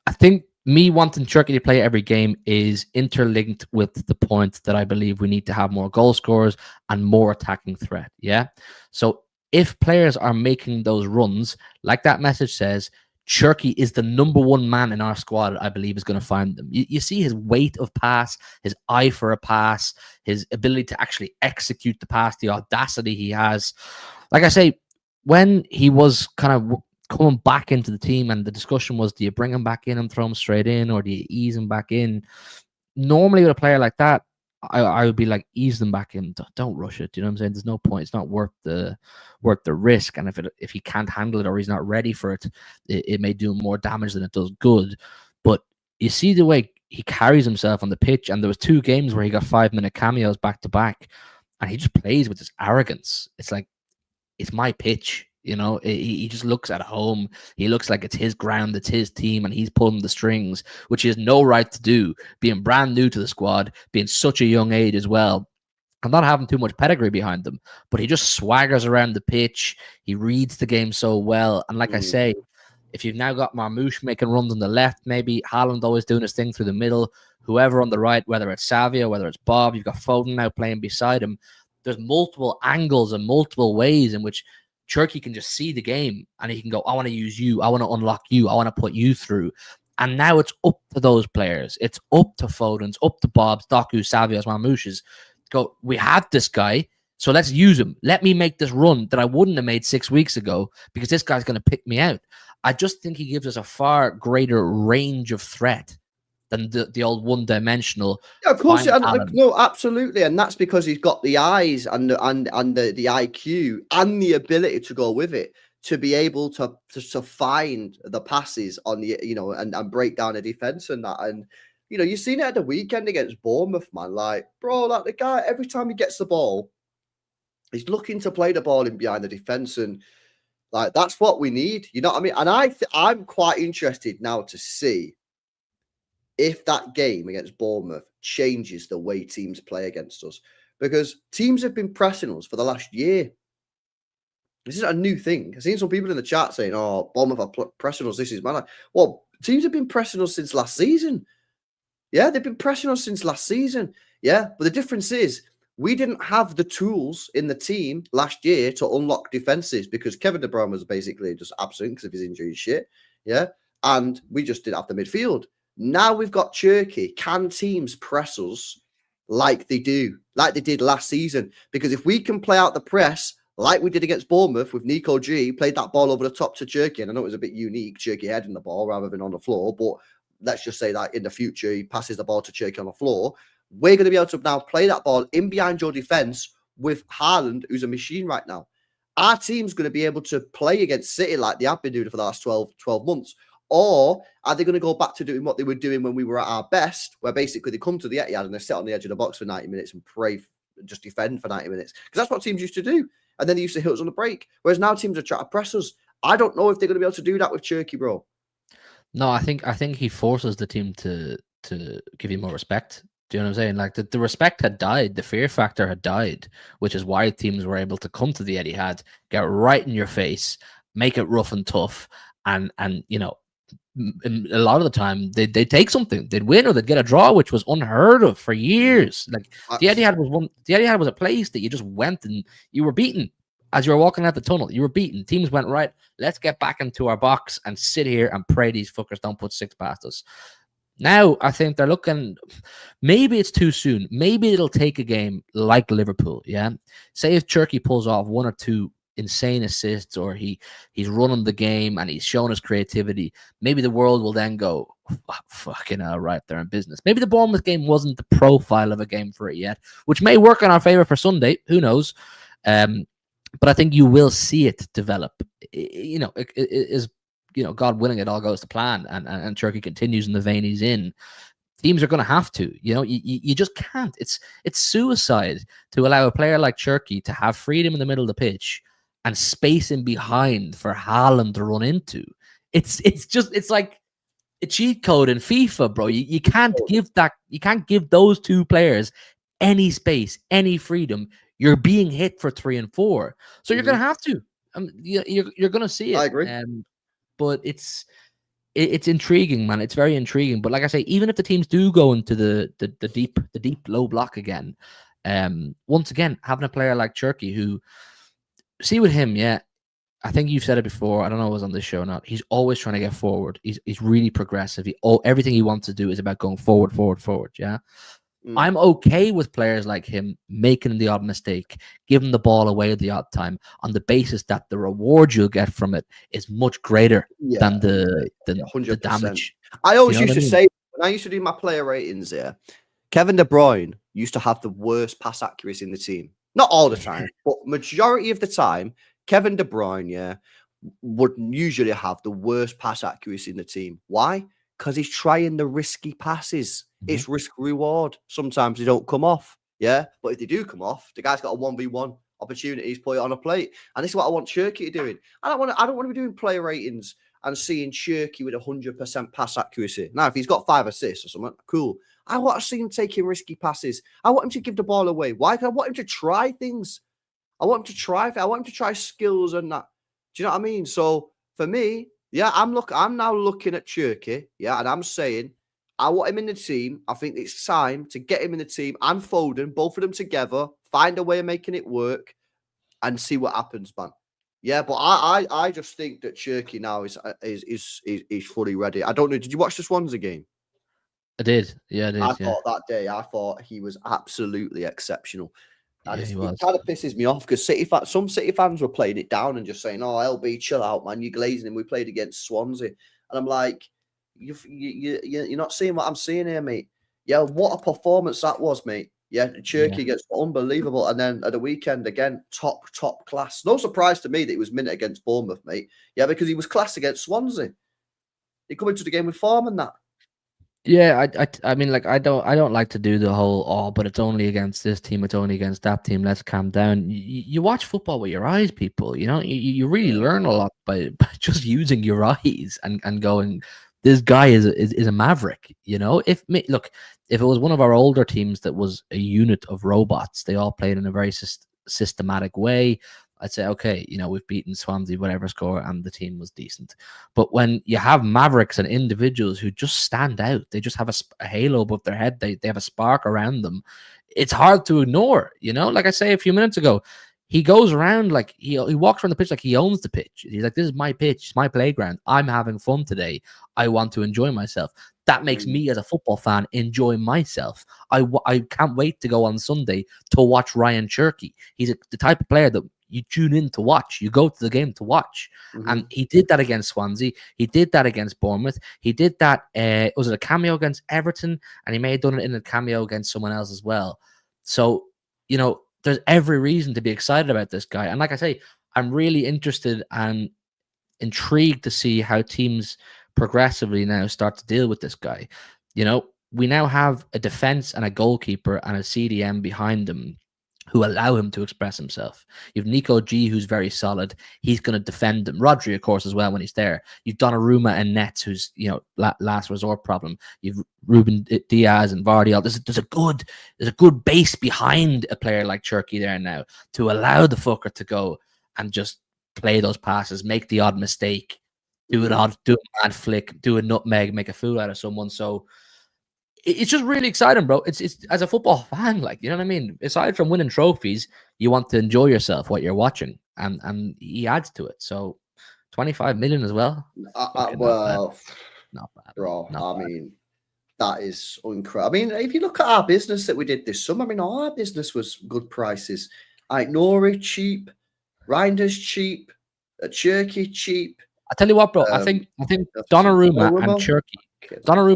I think me wanting Turkey to play every game is interlinked with the point that I believe we need to have more goal scorers and more attacking threat. Yeah. So if players are making those runs, like that message says, Turkey is the #1 man in our squad, I believe, is going to find them. You see his weight of pass, his eye for a pass, his ability to actually execute the pass, the audacity he has. Like I say, when he was kind of coming back into the team and the discussion was, do you bring him back in and throw him straight in, or do you ease him back in? Normally with a player like that, I would be like, ease them back in. Don't rush it. Do you know what I'm saying? There's no point. It's not worth the risk. And if he can't handle it or he's not ready for it, it may do more damage than it does good. But you see the way he carries himself on the pitch, and there was 2 games where he got 5-minute cameos back to back, and he just plays with this arrogance. It's like, it's my pitch. You know, he just looks at home. He looks like it's his ground, it's his team, and he's pulling the strings, which he has no right to do, being brand new to the squad, being such a young age as well, and not having too much pedigree behind them. But he just swaggers around the pitch. He reads the game so well. And like I say, if you've now got Marmoush making runs on the left, maybe Haaland always doing his thing through the middle, whoever on the right, whether it's Savio, whether it's Bob, you've got Foden now playing beside him. There's multiple angles and multiple ways in which Turkey can just see the game and he can go, I want to use you. I want to unlock you. I want to put you through. And now it's up to those players. It's up to Foden's, up to Bob's, Doku, Savio's, Marmoush's. Go, we have this guy, so let's use him. Let me make this run that I wouldn't have made 6 weeks ago because this guy's going to pick me out. I just think he gives us a far greater range of threat than the old one-dimensional. Yeah, of course, no, absolutely, and that's because he's got the eyes and the IQ and the ability to go with it, to be able to find the passes on the and break down a defense and that. And you've seen it at the weekend against Bournemouth, man. Like, bro, like the guy, every time he gets the ball, he's looking to play the ball in behind the defense, and like that's what we need. You know what I mean? And I'm quite interested now to see if that game against Bournemouth changes the way teams play against us, because teams have been pressing us for the last year. This isn't a new thing. I've seen some people in the chat saying, "Oh, Bournemouth are pressing us. This is man." Well, teams have been pressing us since last season. Yeah, they've been pressing us since last season. Yeah, but the difference is we didn't have the tools in the team last year to unlock defenses because Kevin De Bruyne was basically just absent because of his injury and shit. Yeah, and we just didn't have the midfield. Now we've got Turkey. Can teams press us like they did last season? Because if we can play out the press like we did against Bournemouth with Nico G, played that ball over the top to Turkey, and I know it was a bit unique, Turkey heading the ball rather than on the floor, but let's just say that in the future he passes the ball to Turkey on the floor. We're going to be able to now play that ball in behind your defense with Haaland, who's a machine right now. Our team's going to be able to play against City like they have been doing for the last 12 months. Or are they going to go back to doing what they were doing when we were at our best, where basically they come to the Etihad and they sit on the edge of the box for 90 minutes and just defend for 90 minutes? Because that's what teams used to do. And then they used to hit us on the break. Whereas now teams are trying to press us. I don't know if they're going to be able to do that with Turkey, bro. No, I think he forces the team to give you more respect. Do you know what I'm saying? Like the respect had died, the fear factor had died, which is why teams were able to come to the Etihad, get right in your face, make it rough and tough, and you know, a lot of the time they'd take something, they'd win or they'd get a draw, which was unheard of for years. Like the Etihad was a place that you just went and you were beaten as you were walking out the tunnel. You were beaten. Teams went, right, let's get back into our box and sit here and pray these fuckers don't put six past us. Now I think they're looking, maybe it's too soon. Maybe it'll take a game like Liverpool. Yeah, say if Turkey pulls off one or two insane assists, or he's running the game and he's showing his creativity, maybe the world will then go, fucking hell, right, they're in business. Maybe the Bournemouth game wasn't the profile of a game for it yet, which may work in our favor for Sunday. Who knows? But I think you will see it develop. You know, it is, you know, God willing, it all goes to plan, and Turkey continues in the vein he's in. Teams are going to have to, you know, you just can't. It's suicide to allow a player like Turkey to have freedom in the middle of the pitch and space in behind for Haaland to run into. It's like a cheat code in FIFA, bro. You can't give those two players any space, any freedom. You're being hit for 3 and 4, so you're going to have to. You're going to see it. I agree. But it's intriguing, man. It's very intriguing. But like I say, even if the teams do go into the deep low block again, once again, having a player like Turkey, who, see with him, yeah, I think you've said it before. I don't know if it was on this show or not. He's always trying to get forward. He's really progressive. Everything he wants to do is about going forward. Yeah. I'm okay with players like him making the odd mistake, giving the ball away at the odd time, on the basis that the reward you'll get from it is much greater than the damage. I always used to say, when I used to do my player ratings here, Kevin De Bruyne used to have the worst pass accuracy in the team. Not all the time, but majority of the time, Kevin De Bruyne, would usually have the worst pass accuracy in the team. Why? Because he's trying the risky passes. It's risk reward. Sometimes they don't come off. Yeah. But if they do come off, the guy's got a 1v1 opportunity. He's put it on a plate. And this is what I want Cherky doing. I don't want to be doing player ratings and seeing Cherky with 100% pass accuracy. Now, if he's got 5 assists or something, cool. I want to see him taking risky passes. I want him to give the ball away. Why? Because I want him to try things. I want him to try skills and that. Do you know what I mean? So for me, yeah, I'm now looking at Cherky, yeah, and I'm saying I want him in the team. I think it's time to get him in the team and Foden, both of them together, find a way of making it work, and see what happens, man. Yeah, but I just think that Cherky now is fully ready. I don't know. Did you watch the Swansea game? I did. Yeah, I did. I thought he was absolutely exceptional. Yeah, It kind of pisses me off because some City fans were playing it down and just saying, "Oh, LB, chill out, man. You're glazing him. We played against Swansea," and I'm like, "You're not seeing what I'm seeing here, mate. Yeah, what a performance that was, mate. Yeah, Cherky gets unbelievable, and then at the weekend again, top class. No surprise to me that he was minute against Bournemouth, mate. Yeah, because he was class against Swansea. He come into the game with form and that." Yeah, I mean, like I don't like to do the whole, but it's only against this team, it's only against that team. Let's calm down. You watch football with your eyes, people. You know, you really learn a lot by just using your eyes and going, this guy is a maverick. You know, if it was one of our older teams that was a unit of robots, they all played in a very systematic way, I'd say, okay, you know, we've beaten Swansea, whatever score, and the team was decent. But when you have mavericks and individuals who just stand out, they just have a halo above their head, they have a spark around them, it's hard to ignore, you know? Like I say a few minutes ago, he goes around like he walks around the pitch like he owns the pitch. He's like, this is my pitch, it's my playground. I'm having fun today. I want to enjoy myself. That makes me as a football fan enjoy myself. I can't wait to go on Sunday to watch Ryan Cherky. He's the type of player that you tune in to watch. You go to the game to watch. And he did that against Swansea. He did that against Bournemouth. He did that, was it a cameo against Everton? And he may have done it in a cameo against someone else as well. So, you know, there's every reason to be excited about this guy. And like I say, I'm really interested and intrigued to see how teams progressively now start to deal with this guy. You know, we now have a defense and a goalkeeper and a CDM behind them who allow him to express himself. You've Nico G, who's very solid. He's going to defend him. Rodri, of course, as well when he's there. You've Donnarumma and Nets, who's last resort problem. You've Ruben Diaz and Vardy. There's a good base behind a player like Cherky there now to allow the fucker to go and just play those passes, make the odd mistake, do a mad flick, do a nutmeg, make a fool out of someone. So it's just really exciting, bro. It's as a football fan, like, you know what I mean? Aside from winning trophies, you want to enjoy yourself, what you're watching, and he adds to it. So 25 million as well. Well, not bad, bro. Not bad. Mean, that is incredible. I mean, if you look at our business that we did this summer, I mean, all our business was good prices. Like Nori cheap, Reinders cheap, Cherky cheap. I tell you what, bro. I think Donnarumma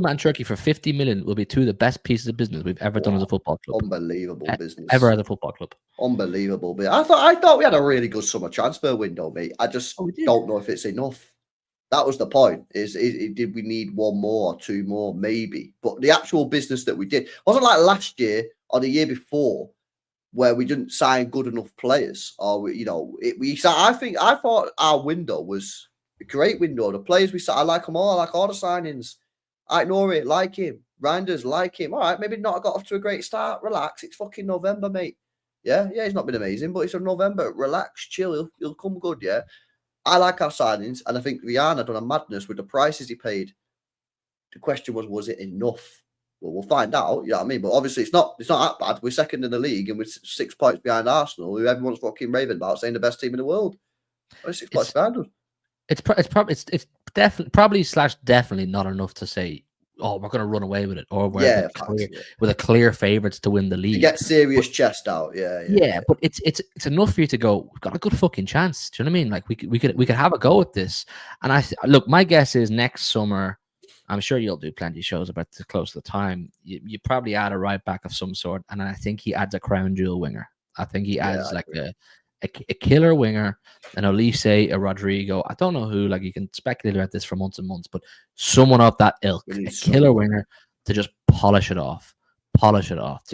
and Cherky for 50 million will be two of the best pieces of business we've ever done as a football club. Unbelievable business. Ever as a football club. Unbelievable. But I thought we had a really good summer transfer window, mate. I just don't know if it's enough. That was the point. Did we need one more or two more? Maybe. But the actual business that we did wasn't like last year or the year before, where we didn't sign good enough players. Or I thought our window was a great window. The players we signed, I like them all. I like all the signings. I ignore it. Like him. Reinders, like him. All right, maybe not got off to a great start. Relax. It's fucking November, mate. Yeah, he's not been amazing, but it's in November. Relax, chill. He'll come good, yeah. I like our signings, and I think Viana done a madness with the prices he paid. The question was it enough? Well, we'll find out, you know what I mean? But obviously it's not that bad. We're second in the league and we're 6 points behind Arsenal, who everyone's fucking raving about, saying the best team in the world. We're 6 points behind us. It's definitely not enough to say, oh, we're going to run away with it, or we're with a clear favourites to win the league. To get serious chest out, yeah. But it's enough for you to go, we've got a good fucking chance. Do you know what I mean? Like we could have a go at this. And look, my guess is next summer, I'm sure you'll do plenty of shows about this close to the time. You probably add a right back of some sort, and I think he adds a crown jewel winger. I think he adds a killer winger, an Olise, a Rodrigo. I don't know who. Like, you can speculate about this for months and months, but someone of that ilk, a killer winger to just polish it off. Do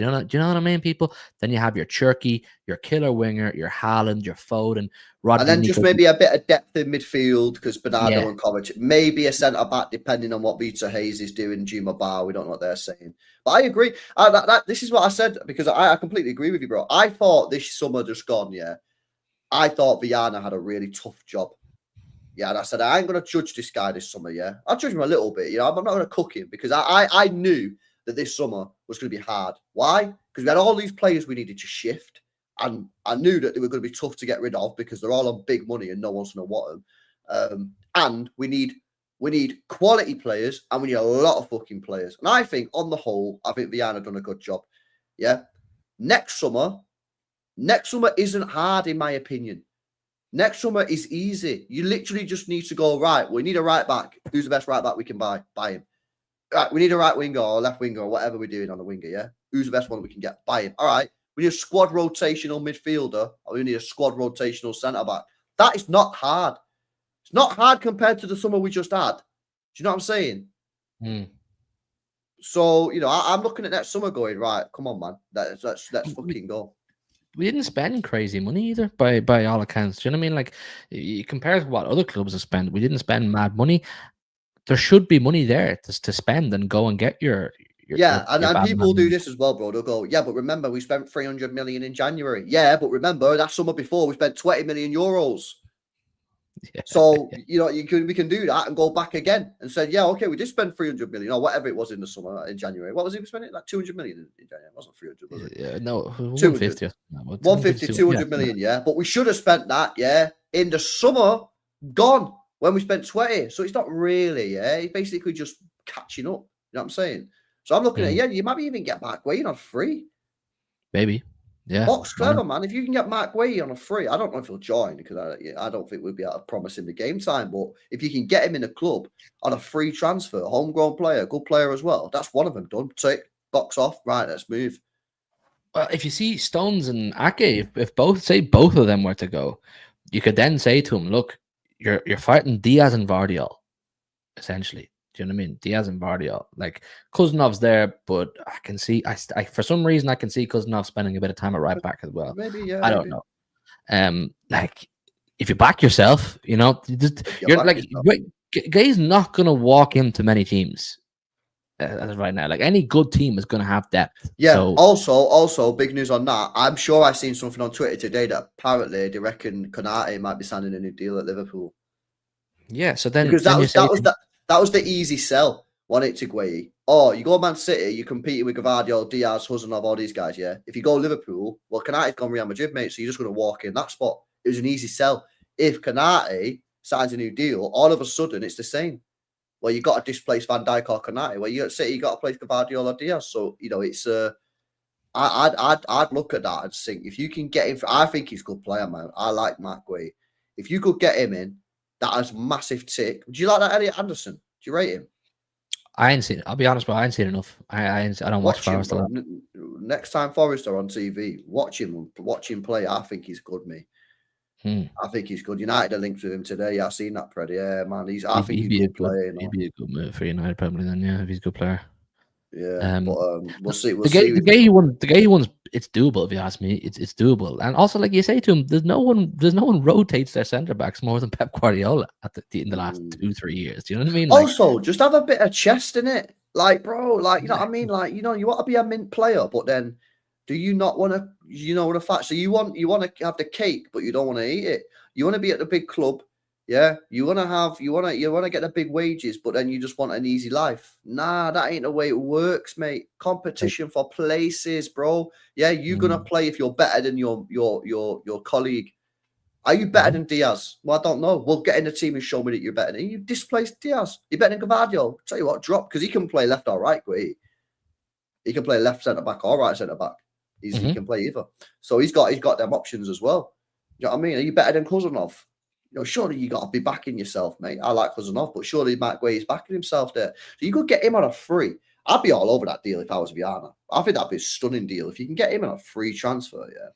you know what I mean, people? Then you have your Cherky, your killer winger, your Haaland, your Foden, Rodrigo, and then just maybe a bit of depth in midfield because Bernardo and Kovacic, maybe a centre back depending on what Vita Hayes is doing. Juma Bar, we don't know what they're saying, but I agree. This is what I said because I completely agree with you, bro. I thought this summer just gone, yeah. I thought Viana had a really tough job. Yeah, and I said, I ain't going to judge this guy this summer, yeah. I'll judge him a little bit, you know. I'm not going to cook him because I knew that this summer was going to be hard. Why? Because we had all these players we needed to shift. And I knew that they were going to be tough to get rid of because they're all on big money and no one's going to want them. And we need quality players and we need a lot of fucking players. And I think, on the whole, I think Viana done a good job. Yeah. Next summer isn't hard, in my opinion. Next summer is easy. You literally just need to go, right, we need a right back. Who's the best right back we can buy? Buy him. Right, we need a right winger or left winger or whatever we're doing on the winger, yeah? Who's the best one we can get? Buy him. All right, we need a squad rotational midfielder or we need a squad rotational centre-back. That is not hard. It's not hard compared to the summer we just had. Do you know what I'm saying? So, you know, I'm looking at next summer going, right, come on, man. Let's fucking go. We didn't spend crazy money either, by all accounts. Do you know what I mean? Like, you compare to what other clubs have spent. We didn't spend mad money. There should be money there to spend and go and get your and people do this as well, bro. They'll go, yeah, but remember, we spent 300 million in January. Yeah, but remember, that summer before, we spent 20 million euros. Yeah. So, you know, we can do that and go back again and say, yeah, okay, we did spend 300 million or whatever it was in the summer in January. What was it we spent? Like 200 million in January. It wasn't 300, was it? Yeah, no, 150. 150, 200 million, yeah. But we should have spent that, yeah, in the summer gone when we spent 20. So it's not really, yeah. It's basically just catching up. You know what I'm saying? So I'm looking at, you might even get Mark Wade on free. Maybe. Yeah. Box clever, man. If you can get Mark Wade on a free, I don't know if he'll join because I don't think we'll be able to promise him the game time. But if you can get him in a club on a free transfer, homegrown player, good player as well, that's one of them done. Take box off. Right, let's move. Well, if you see Stones and Ake, if both of them were to go, you could then say to him, look, you're fighting Diaz and Vardy, essentially. Do you know what I mean? Diaz and Vardy, like Kuznanov's there, but I can see, I for some reason I can see Kuznov spending a bit of time at right back as well. Maybe, yeah. I don't know. Like if you back yourself, you know, you're like Gay's not gonna walk into many teams as of right now. Like any good team is gonna have depth. Yeah. So, also, big news on that. I'm sure I seen something on Twitter today that apparently they reckon Konate might be signing a new deal at Liverpool. Yeah. So then, because that was the easy sell. Wasn't it to Gueye? Oh, you go Man City, you're competing with Gvardiol, Diaz, Huzanov, all these guys. Yeah. If you go Liverpool, well, Konate's gone Real Madrid, mate. So you're just going to walk in that spot. It was an easy sell. If Konate signs a new deal, all of a sudden it's the same. Well, you got to displace Van Dijk or Konate. Well, you at City, you got to place Gvardiol or Diaz. So you know it's I'd look at that and think if you can get him. I think he's a good player, man. I like Mark Gueye. If you could get him in, that is massive tick. Do you like that Elliot Anderson? Do you rate him? I ain't seen it. I'll be honest, but I ain't seen enough. I don't watch Forest a lot. Next time Forest are on TV, watch him play. I think he's good, me. I think he's good. United are linked with him today. Yeah, I've seen that, Fred. Yeah, man. I think he's a good player. He'd be a good move for United, probably then. Yeah, if he's a good player. Yeah, but we'll see. The guy he won. It's doable if you ask me. It's doable, and also like you say to him, there's no one rotates their centre backs more than Pep Guardiola in the last 2-3 years. Do you know what I mean? Like, also, just have a bit of chest in it, like bro, like you know what I mean. Like you want to be a mint player, but then do you not want to? You know what the fact? So you want to have the cake, but you don't want to eat it. You want to be at the big club. Yeah, you want to get the big wages, but then you just want an easy life. Nah, that ain't the way it works, mate. Competition for places, bro. Yeah, you're gonna play if you're better than your colleague. Are you better than Diaz? Well, I don't know. Well, get in the team and show me that you're better than you. Displaced Diaz. You're better than Gvardiol. Tell you what, drop because he can play left or right. He can play left centre back or right centre back. He can play either. So he's got them options as well. You know what I mean? Are you better than Kuznov? Surely you got to be backing yourself, mate. I like Kuznov, but surely Matt Gueye is backing himself there. So you could get him on a free. I'd be all over that deal if I was Viana. I think that'd be a stunning deal if you can get him on a free transfer, yeah.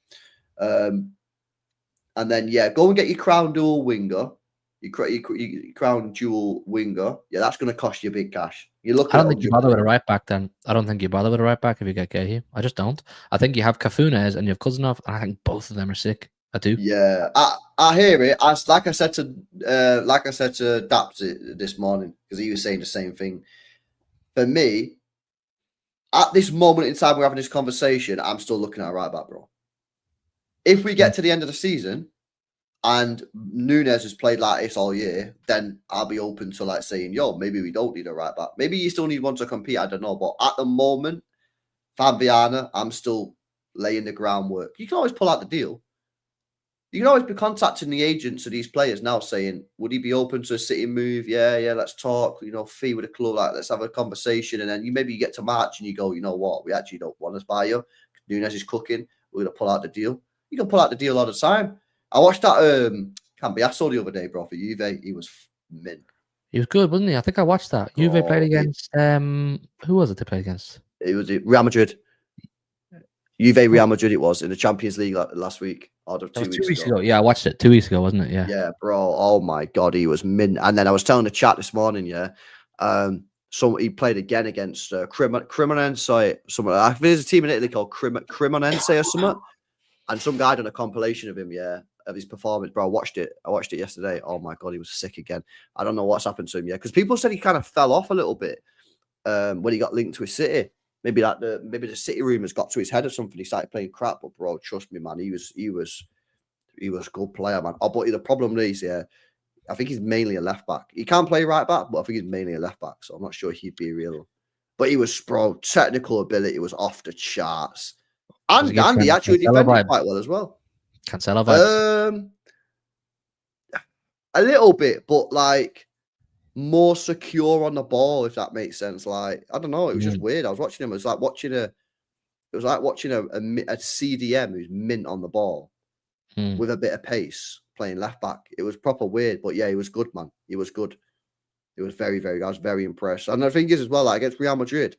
And then go and get your crown dual winger. Your crown dual winger. Yeah, that's going to cost you big cash. I don't think you bother with a right back then. I don't think you bother with a right back if you get Gueye. I just don't. I think you have Cafunes and you have Kuznov, and I think both of them are sick. I do. Yeah, I hear it. Like I said to Daps this morning because he was saying the same thing. For me, at this moment in time we're having this conversation, I'm still looking at a right back, bro. If we get to the end of the season and Nunes has played like this all year, then I'll be open to like saying, maybe we don't need a right back. Maybe you still need one to compete. I don't know, but at the moment, Viana, I'm still laying the groundwork. You can always pull out the deal. You can always be contacting the agents of these players now saying, would he be open to a City move? Yeah, let's talk, fee with a club, like let's have a conversation. And then you get to March and you go, you know what, we actually don't want to buy you. Nunes is cooking. We're going to pull out the deal. You can pull out the deal all the time. I watched that Cambiasso the other day, bro, for Juve. He was mint. He was good, wasn't he? I think I watched that. Juve played against, who was it they played against? It was Real Madrid. Juve Real Madrid it was in the Champions League last week. Or 2 weeks ago. Yeah, I watched it 2 weeks ago, wasn't it? Yeah, bro. Oh my God, he was mint. And then I was telling the chat this morning, so he played again against Cremonense. I think there's a team in Italy called Cremonense or something. And some guy done a compilation of him, of his performance. Bro, I watched it yesterday. Oh my God, he was sick again. I don't know what's happened to him, because people said he kind of fell off a little bit when he got linked to his City. Maybe the City rumors got to his head or something. He started playing crap, but bro, trust me, man, he was a good player, man. Oh, but the problem is, I think he's mainly a left back. He can play right back, but I think he's mainly a left back. So I'm not sure he'd be a real. But he was, bro, technical ability was off the charts, and he actually defended quite well as well. Cancelo vibes. A little bit, but like more secure on the ball, if that makes sense. Like, I don't know, it was just weird. I was watching him. It was like watching a CDM who's mint on the ball with a bit of pace playing left back. It was proper weird, but yeah, he was good, man. He was good. It was very, very. I was very impressed. And the thing is, as well, like against Real Madrid,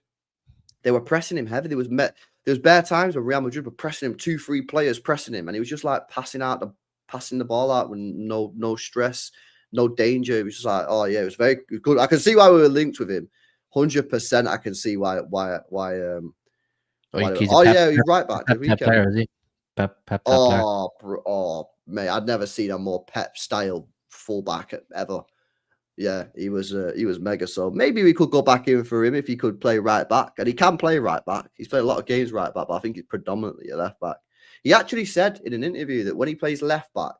they were pressing him heavy. There was bare times where Real Madrid were pressing him, 2-3 players pressing him, and he was just like passing the ball out with no stress. no danger. It was just like, oh yeah, it was very good. I can see why we were linked with him. 100%. I can see why. He's Yeah, he's right back. Pep player, is he? Pep player. Oh, mate, I'd never seen a more Pep style fullback ever. Yeah, he was mega. So maybe we could go back in for him if he could play right back, and he can play right back. He's played a lot of games right back, but I think he's predominantly a left back. He actually said in an interview that when he plays left back,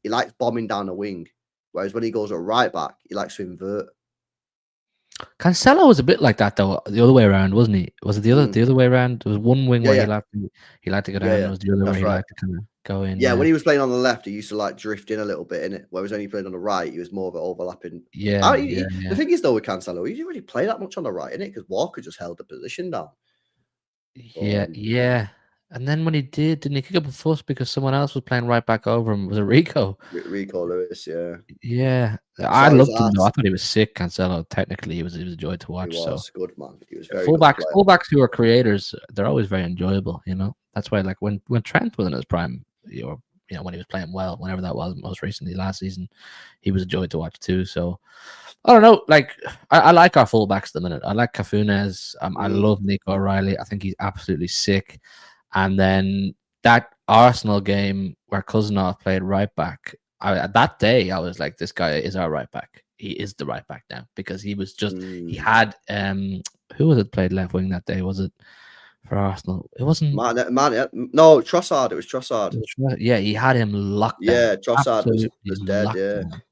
he likes bombing down the wing, whereas when he goes at right back, he likes to invert. Cancelo was a bit like that though, the other way around, wasn't he? Was it the other way around? There was one wing where he liked to go down, and it was the other where he liked to kind of go in. Yeah, when he was playing on the left, he used to like drift in a little bit in it. Whereas when he played on the right, he was more of an overlapping. The thing is though with Cancelo, he didn't really play that much on the right, innit? Because Walker just held the position down. Yeah. And then when he didn't he kick up a fuss because someone else was playing right back over him? Was it Rico? Rico Lewis, yeah. Yeah. I loved him though. I thought he was sick, Cancelo. Technically, he was a joy to watch. He was good, man. He was very fullbacks who are creators, they're always very enjoyable, you know. That's why, like when Trent was in his prime, when he was playing well, whenever that was, most recently last season, he was a joy to watch too. So I don't know. Like I like our fullbacks at the minute. I like Cafunes. I love Nico O'Reilly. I think he's absolutely sick. And then that Arsenal game where Cousinov played right back, that day I was like, this guy is our right back. He is the right back now because he was just he had who was it played left wing that day? Was it for Arsenal? It wasn't no, Trossard. It was Trossard. Yeah, he had him locked down. Yeah, Trossard was dead. Yeah. Down.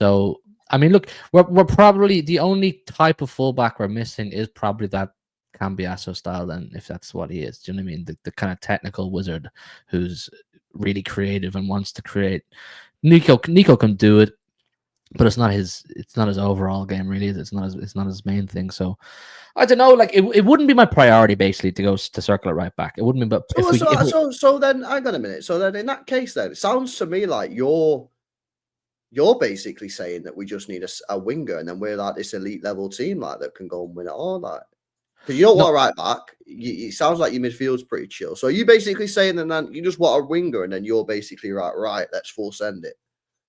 So I mean, look, we're probably the only type of fullback we're missing is probably that Cambiasso style, then, if that's what he is. Do you know what I mean? The kind of technical wizard who's really creative and wants to create. Nico can do it, but it's not his overall game, really. It's not his main thing. So I don't know. Like it wouldn't be my priority basically to go to circle it right back. It wouldn't be. But so then hang on a minute. So then in that case, then it sounds to me like you're basically saying that we just need a winger, and then we're like this elite level team like that can go and win it all. Like, because you don't want a right back. It sounds like your midfield's pretty chill. So are you basically saying that then you just want a winger, and then you're basically right, let's full send it.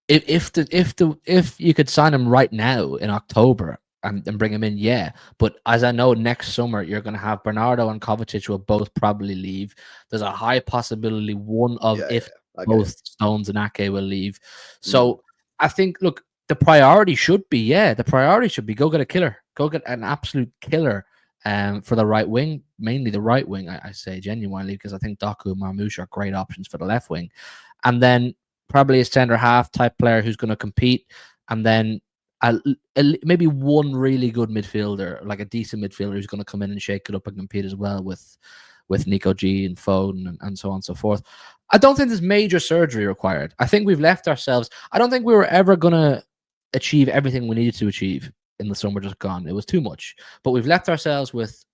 If you could sign him right now in October and bring him in, yeah. But as I know, next summer you're going to have Bernardo and Kovacic will both probably leave. There's a high possibility both Stones and Ake will leave. So I think, look, the priority should be go get a killer, go get an absolute killer. For the right wing, mainly the right wing, I say genuinely, because I think Doku and Marmoush are great options for the left wing. And then probably a center half type player who's going to compete. And then maybe one really good midfielder, like a decent midfielder who's going to come in and shake it up and compete as well with Nico G and Foden and so on and so forth. I don't think there's major surgery required. I think we've left ourselves. I don't think we were ever going to achieve everything we needed to achieve in the summer just gone. It was too much, but we've left ourselves with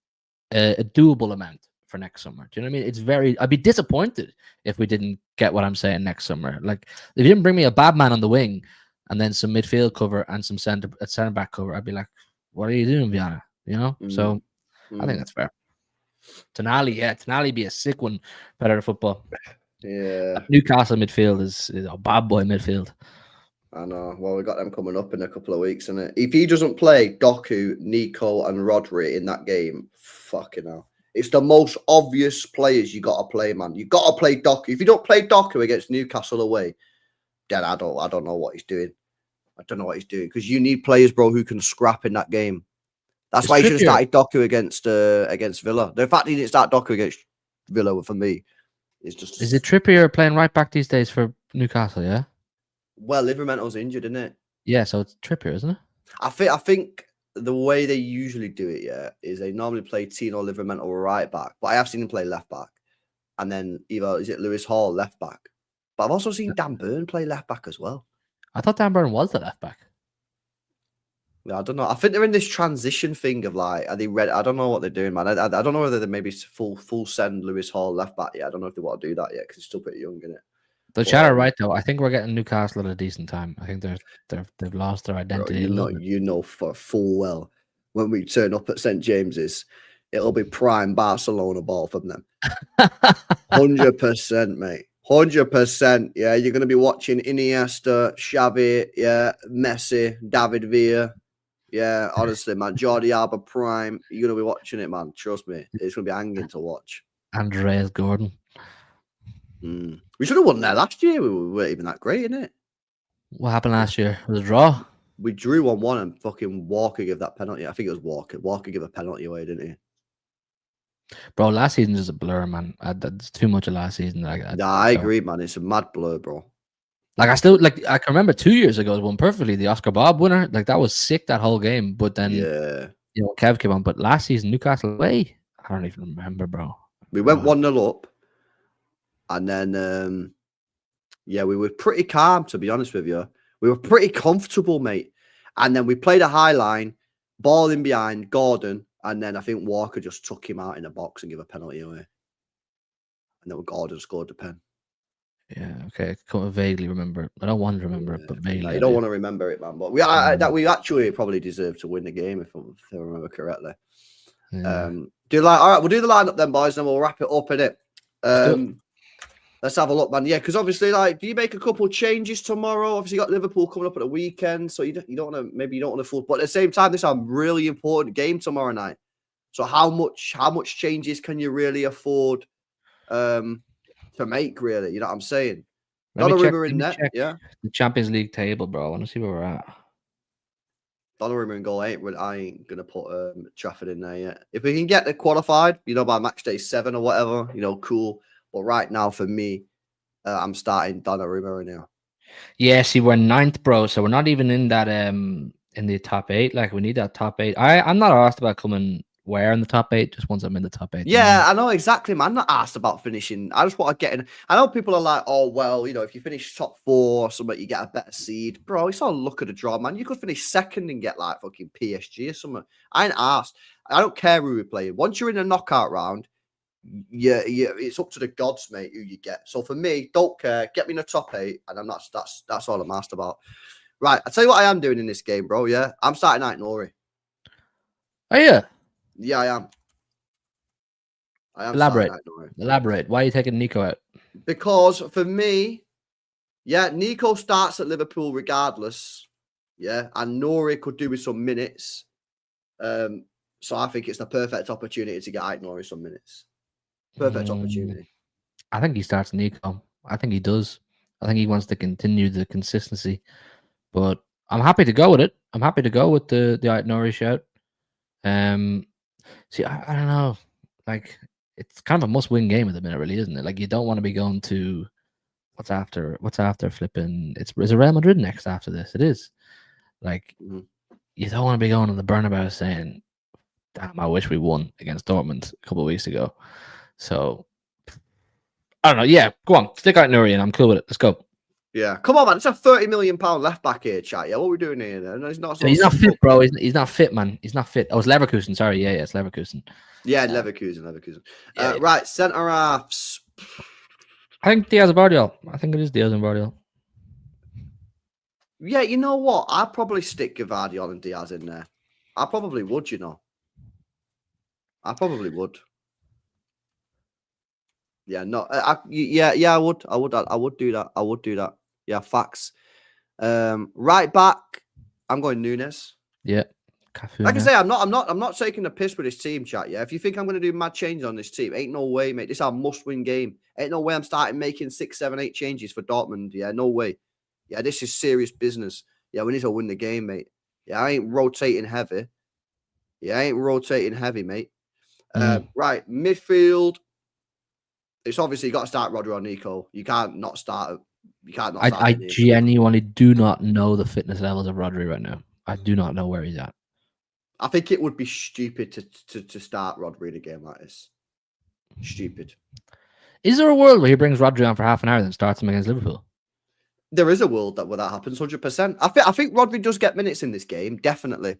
a doable amount for next summer. Do you know what I mean? I'd be disappointed if we didn't get what I'm saying next summer. Like if you didn't bring me a bad man on the wing and then some midfield cover and some center back cover, I'd be like, what are you doing, Viana? You know? So I think that's fair. Tonali be a sick one, better football. Yeah. Newcastle midfield is a bad boy midfield. I know. Well, we got them coming up in a couple of weeks, and if he doesn't play Doku, Nico, and Rodri in that game, fucking hell, it's the most obvious players you got to play, man. You got to play Doku. If you don't play Doku against Newcastle away, then I don't know what he's doing. I don't know what he's doing because you need players, bro, who can scrap in that game. That's why he should have started Doku against Villa. The fact he didn't start Doku against Villa for me is just. Is it Trippier playing right back these days for Newcastle? Yeah. Well, Livermento's injured, isn't it? Yeah, so it's Trippier, isn't it? I think the way they usually do it, is they normally play Tino Livramento right back, but I have seen him play left back, and then either is it Lewis Hall left back, but I've also seen Dan Burn play left back as well. I thought Dan Burn was the left back. Yeah, I don't know. I think they're in this transition thing of like, are they ready? I don't know what they're doing, man. I don't know whether they maybe full send Lewis Hall left back yet. I don't know if they want to do that yet because he's still pretty young, isn't it? The chat are right though. I think we're getting Newcastle at a decent time. I think they've lost their identity. Bro, you know for full well when we turn up at St James's, it'll be prime Barcelona ball from them. 100%, mate. 100%. Yeah, you're going to be watching Iniesta, Xavi, yeah, Messi, David Villa. Yeah, honestly, man, Jordi Alba Prime. You're going to be watching it, man. Trust me. It's going to be hanging to watch. Andreas Gordon. We should have won there last year. We weren't even that great, innit? What happened last year? It was a draw. We drew 1-1 and fucking Walker gave that penalty. I think it was Walker. Walker gave a penalty away, didn't he? Bro, last season is a blur, man. That's too much of last season. I agree, man. It's a mad blur, bro. Like, I can remember 2 years ago, it won perfectly. The Oscar Bob winner. Like, that was sick, that whole game. But then, Kev came on. But last season, Newcastle away, I don't even remember, bro. We went 1-0 up. And then, we were pretty calm, to be honest with you. We were pretty comfortable, mate. And then we played a high line, ball in behind, Gordon. And then I think Walker just took him out in the box and gave a penalty away. And then Gordon scored the pen. Yeah, okay. I can't vaguely remember it. I don't want to remember it, but vaguely. You don't want to remember it, man. But we actually probably deserved to win the game, if I remember correctly. Yeah. All right, we'll do the lineup then, boys, and then we'll wrap it up in it. Let's have a look, man. Yeah, because obviously, do you make a couple of changes tomorrow? Obviously, you got Liverpool coming up at the weekend, so you don't want to fool. But at the same time, this is a really important game tomorrow night. So how much changes can you really afford to make? Really, you know what I'm saying? Donnarumma in net, yeah. The Champions League table, bro. I want to see where we're at. Donnarumma in goal. I ain't gonna put Trafford in there yet. If we can get the qualified, by match day 7 or whatever, cool. But right now, for me, I'm starting Donnarumma right now. Yeah, see, we're 9th, bro. So we're not even in that in the top 8. Like, we need that top 8. I'm not asked about coming where in the top 8. Just once I'm in the top 8. Yeah, I know exactly, man. I'm not asked about finishing. I just want to get in. I know people are like, oh well, if you finish top 4 or something, you get a better seed, bro. It's all luck of the draw, man. You could finish 2nd and get like fucking PSG or something. I ain't asked. I don't care who we're playing. Once you're in a knockout round. Yeah, it's up to the gods, mate, who you get. So for me, don't care. Get me in the top 8, and that's all I'm asked about. Right, I'll tell you what I am doing in this game, bro. Yeah, I'm starting Ait-Nouri. Oh yeah, yeah, I am. Elaborate. Why are you taking Nico out? Because for me, Nico starts at Liverpool regardless. Yeah, and Nouri could do with some minutes. So I think it's the perfect opportunity to get Ait-Nouri some minutes. Perfect opportunity. I think he starts Nico. I think he does. I think he wants to continue the consistency. But I'm happy to go with it. I'm happy to go with the Ait-Nouri shout. See, I don't know. Like, it's kind of a must-win game at the minute, really, isn't it? Like, you don't want to be going to what's after flipping. Is it Real Madrid next after this? It is. Like, you don't want to be going to the Bernabeu saying, damn, I wish we won against Dortmund a couple of weeks ago. So, I don't know. Yeah, go on. Stick out Nuri and I'm cool with it. Let's go. Yeah. Come on, man. It's a £30 million left back here, chat. Yeah, what are we doing here? No, he's not fit, bro. He's not fit, man. He's not fit. Oh, it's Leverkusen. Sorry. Yeah, it's Leverkusen. Yeah, Leverkusen. Right, centre halves. I think Diaz and Vardiol. I think it is Diaz and Vardiol. Yeah, you know what? I'd probably stick Vardiol and Diaz in there. I probably would, I probably would. Yeah, no, I would. I would do that. Yeah, facts. Right back, I'm going Nunes. Yeah. Like I say, I'm not taking the piss with this team, chat. Yeah, if you think I'm going to do mad changes on this team, ain't no way, mate. This is a must-win game. Ain't no way I'm starting making 6, 7, 8 changes for Dortmund. Yeah, no way. Yeah, this is serious business. Yeah, we need to win the game, mate. Yeah, I ain't rotating heavy. Mate. Right, midfield. It's obviously you got to start Rodri or Nico. You can't not start. I genuinely do not know the fitness levels of Rodri right now. I do not know where he's at. I think it would be stupid to start Rodri in a game like this. Stupid. Is there a world where he brings Rodri on for half an hour and then starts him against Liverpool? There is a world where that happens, 100%. I think Rodri does get minutes in this game, definitely.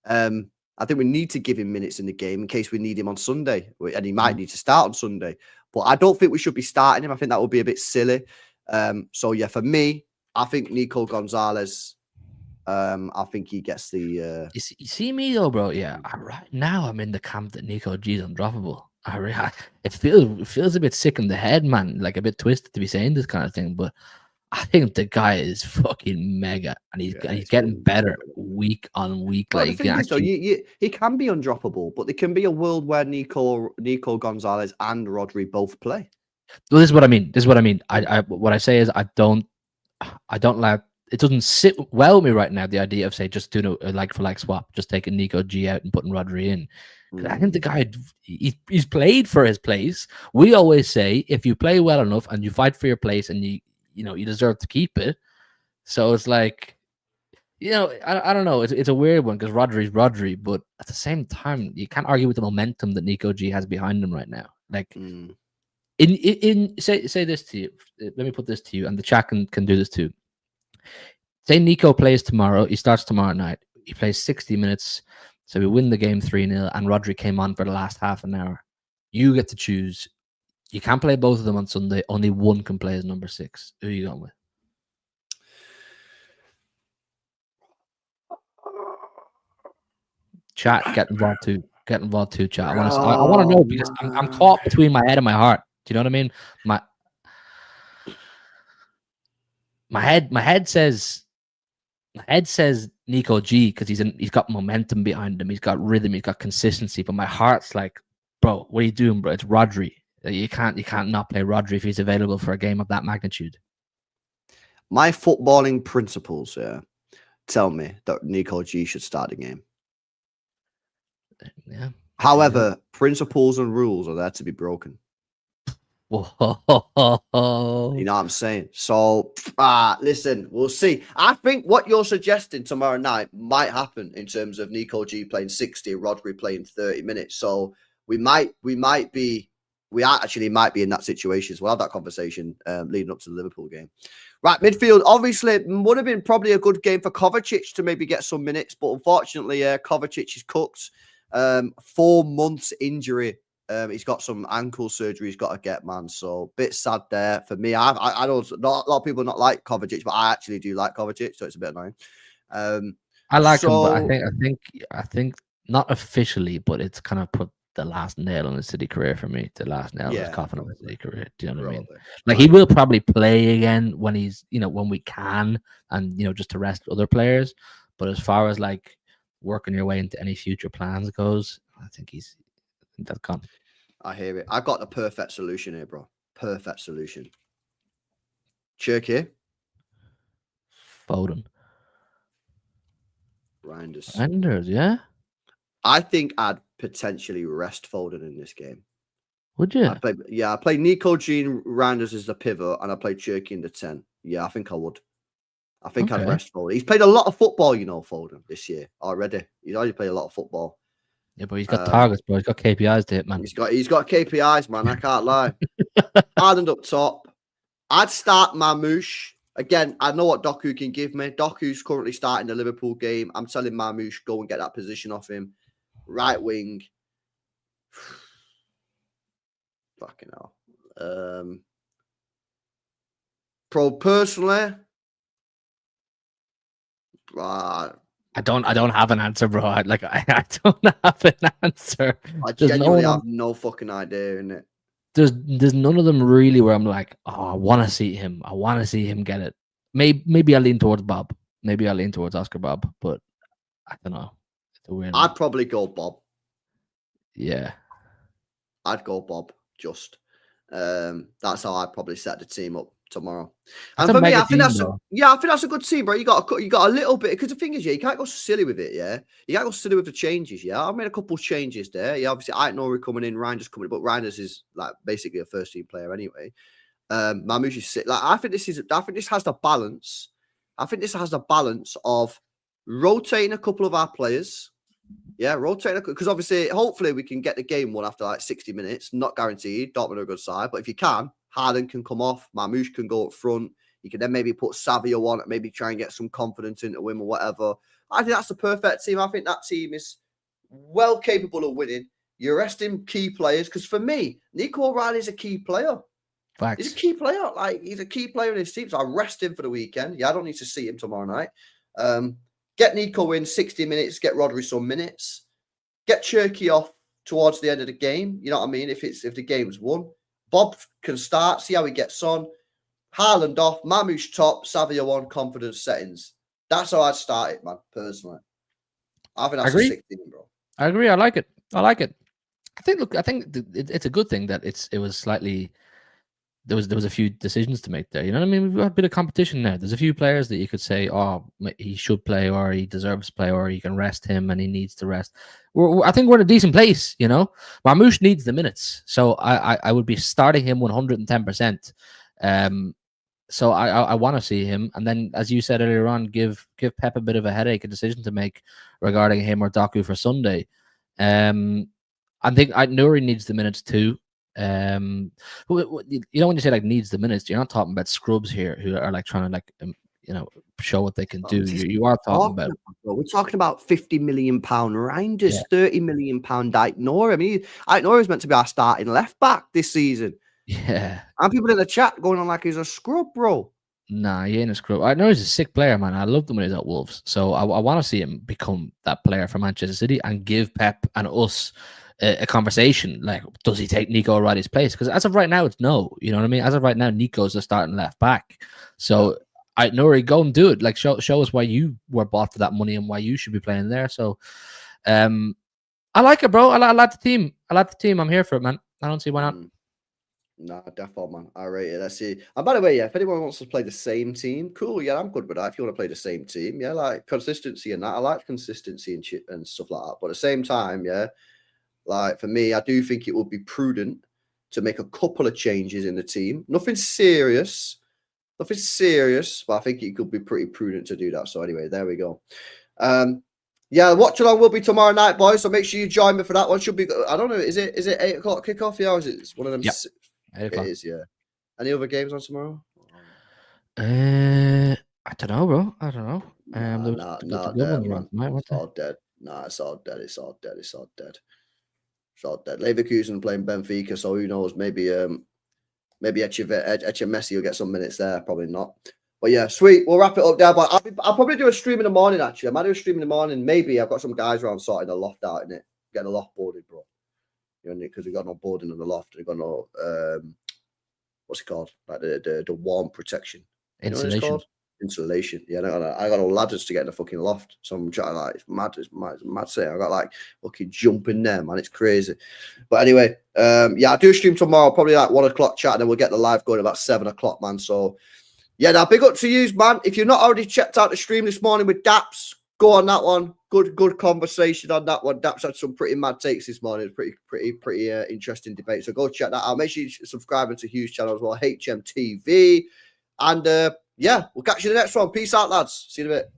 I think we need to give him minutes in the game in case we need him on Sunday, and he might need to start on Sunday. But I don't think we should be starting him. I think that would be a bit silly. So yeah, for me, I think Nico Gonzalez. I think he gets the. You see me though, bro. Yeah, right now I'm in the camp that Nico G is undroppable. It feels a bit sick in the head, man. Like a bit twisted to be saying this kind of thing, but I think the guy is fucking mega, and he's getting better week on week. Well, Like the thing is, though, he can be undroppable, but there can be a world where Nico Gonzalez and Rodri both play. Well, this is what I mean. What I say is I don't like. It doesn't sit well with me right now. The idea of say just doing a like for like swap, just taking Nico G out and putting Rodri in. I think the guy he's played for his place. We always say if you play well enough and you fight for your place and you deserve to keep it. So it's like, I don't know. It's a weird one because Rodri's Rodri, but at the same time, you can't argue with the momentum that Nico G has behind him right now. Like, say this to you. Let me put this to you, and the chat can do this too. Say Nico plays tomorrow. He starts tomorrow night. He plays 60 minutes. So we win the game 3-0, and Rodri came on for the last half an hour. You get to choose. You can't play both of them on Sunday. Only one can play as number 6. Who are you going with? Chat, get involved too. Get involved too, chat. I want to know because I'm caught between my head and my heart. Do you know what I mean? My head says Nico G because he's got momentum behind him. He's got rhythm. He's got consistency. But my heart's like, bro, what are you doing, bro? It's Rodri. You can't not play Rodri if he's available for a game of that magnitude. My footballing principles tell me that Nico G should start the game. Yeah. However, principles and rules are there to be broken. Whoa. You know what I'm saying? So, listen, we'll see. I think what you're suggesting tomorrow night might happen in terms of Nico G playing 60, Rodri playing 30 minutes. So we might be in that situation. So we'll have that conversation leading up to the Liverpool game. Right, midfield, obviously, would have been probably a good game for Kovacic to maybe get some minutes, but unfortunately, Kovacic is cooked. 4 months injury. He's got some ankle surgery he's got to get, man. So bit sad there for me. I know not a lot of people not like Kovacic, but I actually do like Kovacic, so it's a bit annoying. I like him, but I think not officially, but it's kind of put the last nail on his City career for me. The last nail on his coffin of his City career. Do you know what I mean? Like he will probably play again when he's when we can, and just to rest other players. But as far as like working your way into any future plans goes, I think that's gone. I hear it. I got the perfect solution here, bro. Perfect solution. Cherky. Foden. Reinders, yeah. I think I'd potentially rest Foden in this game. Would you? I play Nico G and Reinders as the pivot, and I play Cherky in the 10. Yeah, I think I would. I think I'd rest Foden. He's played a lot of football, Foden, this year already. He's already played a lot of football. Yeah, but he's got targets, bro. He's got KPIs to hit, man. He's got KPIs, man. I can't lie. Hardened up top. I'd start Marmoush. Again, I know what Doku can give me. Doku's currently starting the Liverpool game. I'm telling Marmoush, go and get that position off him. Right wing. Fucking hell. Personally, I don't have an answer, bro. I don't have an answer. I genuinely have no fucking idea, innit? There's none of them really where I'm like, oh, I want to see him. I want to see him get it. Maybe I lean towards Bob. Maybe I lean towards Oscar Bob, but I don't know. It's a weird one. I'd probably go Bob. Yeah. I'd go Bob. Just that's how I'd probably set the team up tomorrow. And for me, I think that's a good team, bro. You got a little bit, because the thing is, you can't go silly with it, you can't go silly with the changes, I've made a couple of changes there. Obviously I know we're coming in, Reinders coming in, but Reinders is like basically a first team player anyway. Marmoush is like, I think this has the balance. I think this has the balance of rotating a couple of our players. Rotating, because obviously, hopefully, we can get the game won after like 60 minutes. Not guaranteed. Dortmund are a good side, but if you can, Harden can come off. Marmoush can go up front. You can then maybe put Savio on, maybe try and get some confidence into him or whatever. I think that's the perfect team. I think that team is well capable of winning. You're resting key players, because for me, Nico O'Reilly is a key player. Facts. He's a key player. Like, he's a key player in his team. So I rest him for the weekend. I don't need to see him tomorrow night. Get Nico in 60 minutes. Get Rodri some minutes. Get Cherky off towards the end of the game. You know what I mean? If the game's won, Bob can start, see how he gets on. Haaland off, Mamouche top, Savio on, confidence settings. That's how I'd start it, man, personally. I think that's a 16, bro. I agree. I like it. I think it's a good thing that it was slightly there was a few decisions to make there. You know what I mean? We've got a bit of competition now. There's a few players that you could say, oh, he should play, or he deserves to play, or you can rest him and he needs to rest. I think we're in a decent place, you know. Marmoush needs the minutes, so I would be starting him 110%. So I want to see him, and then as you said earlier on, give Pep a bit of a headache, a decision to make regarding him or Doku for Sunday. I think Nuri needs the minutes too. You know, when you say like needs the minutes, you're not talking about scrubs here who are like trying to like show what they can do. You are talking about. We're talking about £50 million Reinders, £30 million Ait Nouri. I mean, Ait Nouri is meant to be our starting left back this season. Yeah, and people in the chat going on like he's a scrub, bro. Nah, he ain't a scrub. I know he's a sick player, man. I loved him when he was at Wolves, so I want to see him become that player for Manchester City and give Pep and us a conversation. Like, does he take Nico O'Reilly's place? Because as of right now, it's no. You know what I mean? As of right now, Nico's the starting left back. So, Nuri, go and do it. Like, show us why you were bought for that money and why you should be playing there. So, I like it, bro. I like the team. I'm here for it, man. I don't see why not. Nah, default, man. I rate it. Let's see. And by the way, if anyone wants to play the same team, cool. Yeah, I'm good with that. If you want to play the same team, yeah, like consistency and that. I like consistency and stuff like that. But at the same time, yeah, like for me, I do think it would be prudent to make a couple of changes in the team. Nothing serious, but I think it could be pretty prudent to do that. So anyway, there we go. Yeah, watch along will be tomorrow night, boys. So make sure you join me for that one. Should be. I don't know. Is it 8 o'clock kickoff? Yeah, or is it one of them? Yep. It is, yeah. Any other games on tomorrow? I don't know, bro. I don't know. It's all dead. Nah, it's all dead. It's all dead. Leverkusen playing Benfica, so who knows? Maybe Eche Messi will get some minutes there. Probably not. But yeah, sweet. We'll wrap it up there. But I'll probably do a stream in the morning, actually. I might do a stream in the morning. Maybe I've got some guys around sorting the loft out in it. Getting the loft boarded, bro. Because we got no boarding in the loft. We got no what's it called? Like the warm protection. Insulation. Insulation. Yeah, I got no ladders to get in the fucking loft. So I'm trying to like it's mad saying. I got like fucking jump in there, man. It's crazy. But anyway, yeah, I'll do a stream tomorrow, probably like 1 o'clock chat, and then we'll get the live going about 7 o'clock, man. So yeah, now big up to you, man. If you've not already checked out the stream this morning with Daps, go on that one. Good conversation on that one. Daps had some pretty mad takes this morning. Pretty interesting debate. So go check that out. Make sure you subscribe to Hugh's channel as well, HMTV. And yeah, we'll catch you in the next one. Peace out, lads. See you in a bit.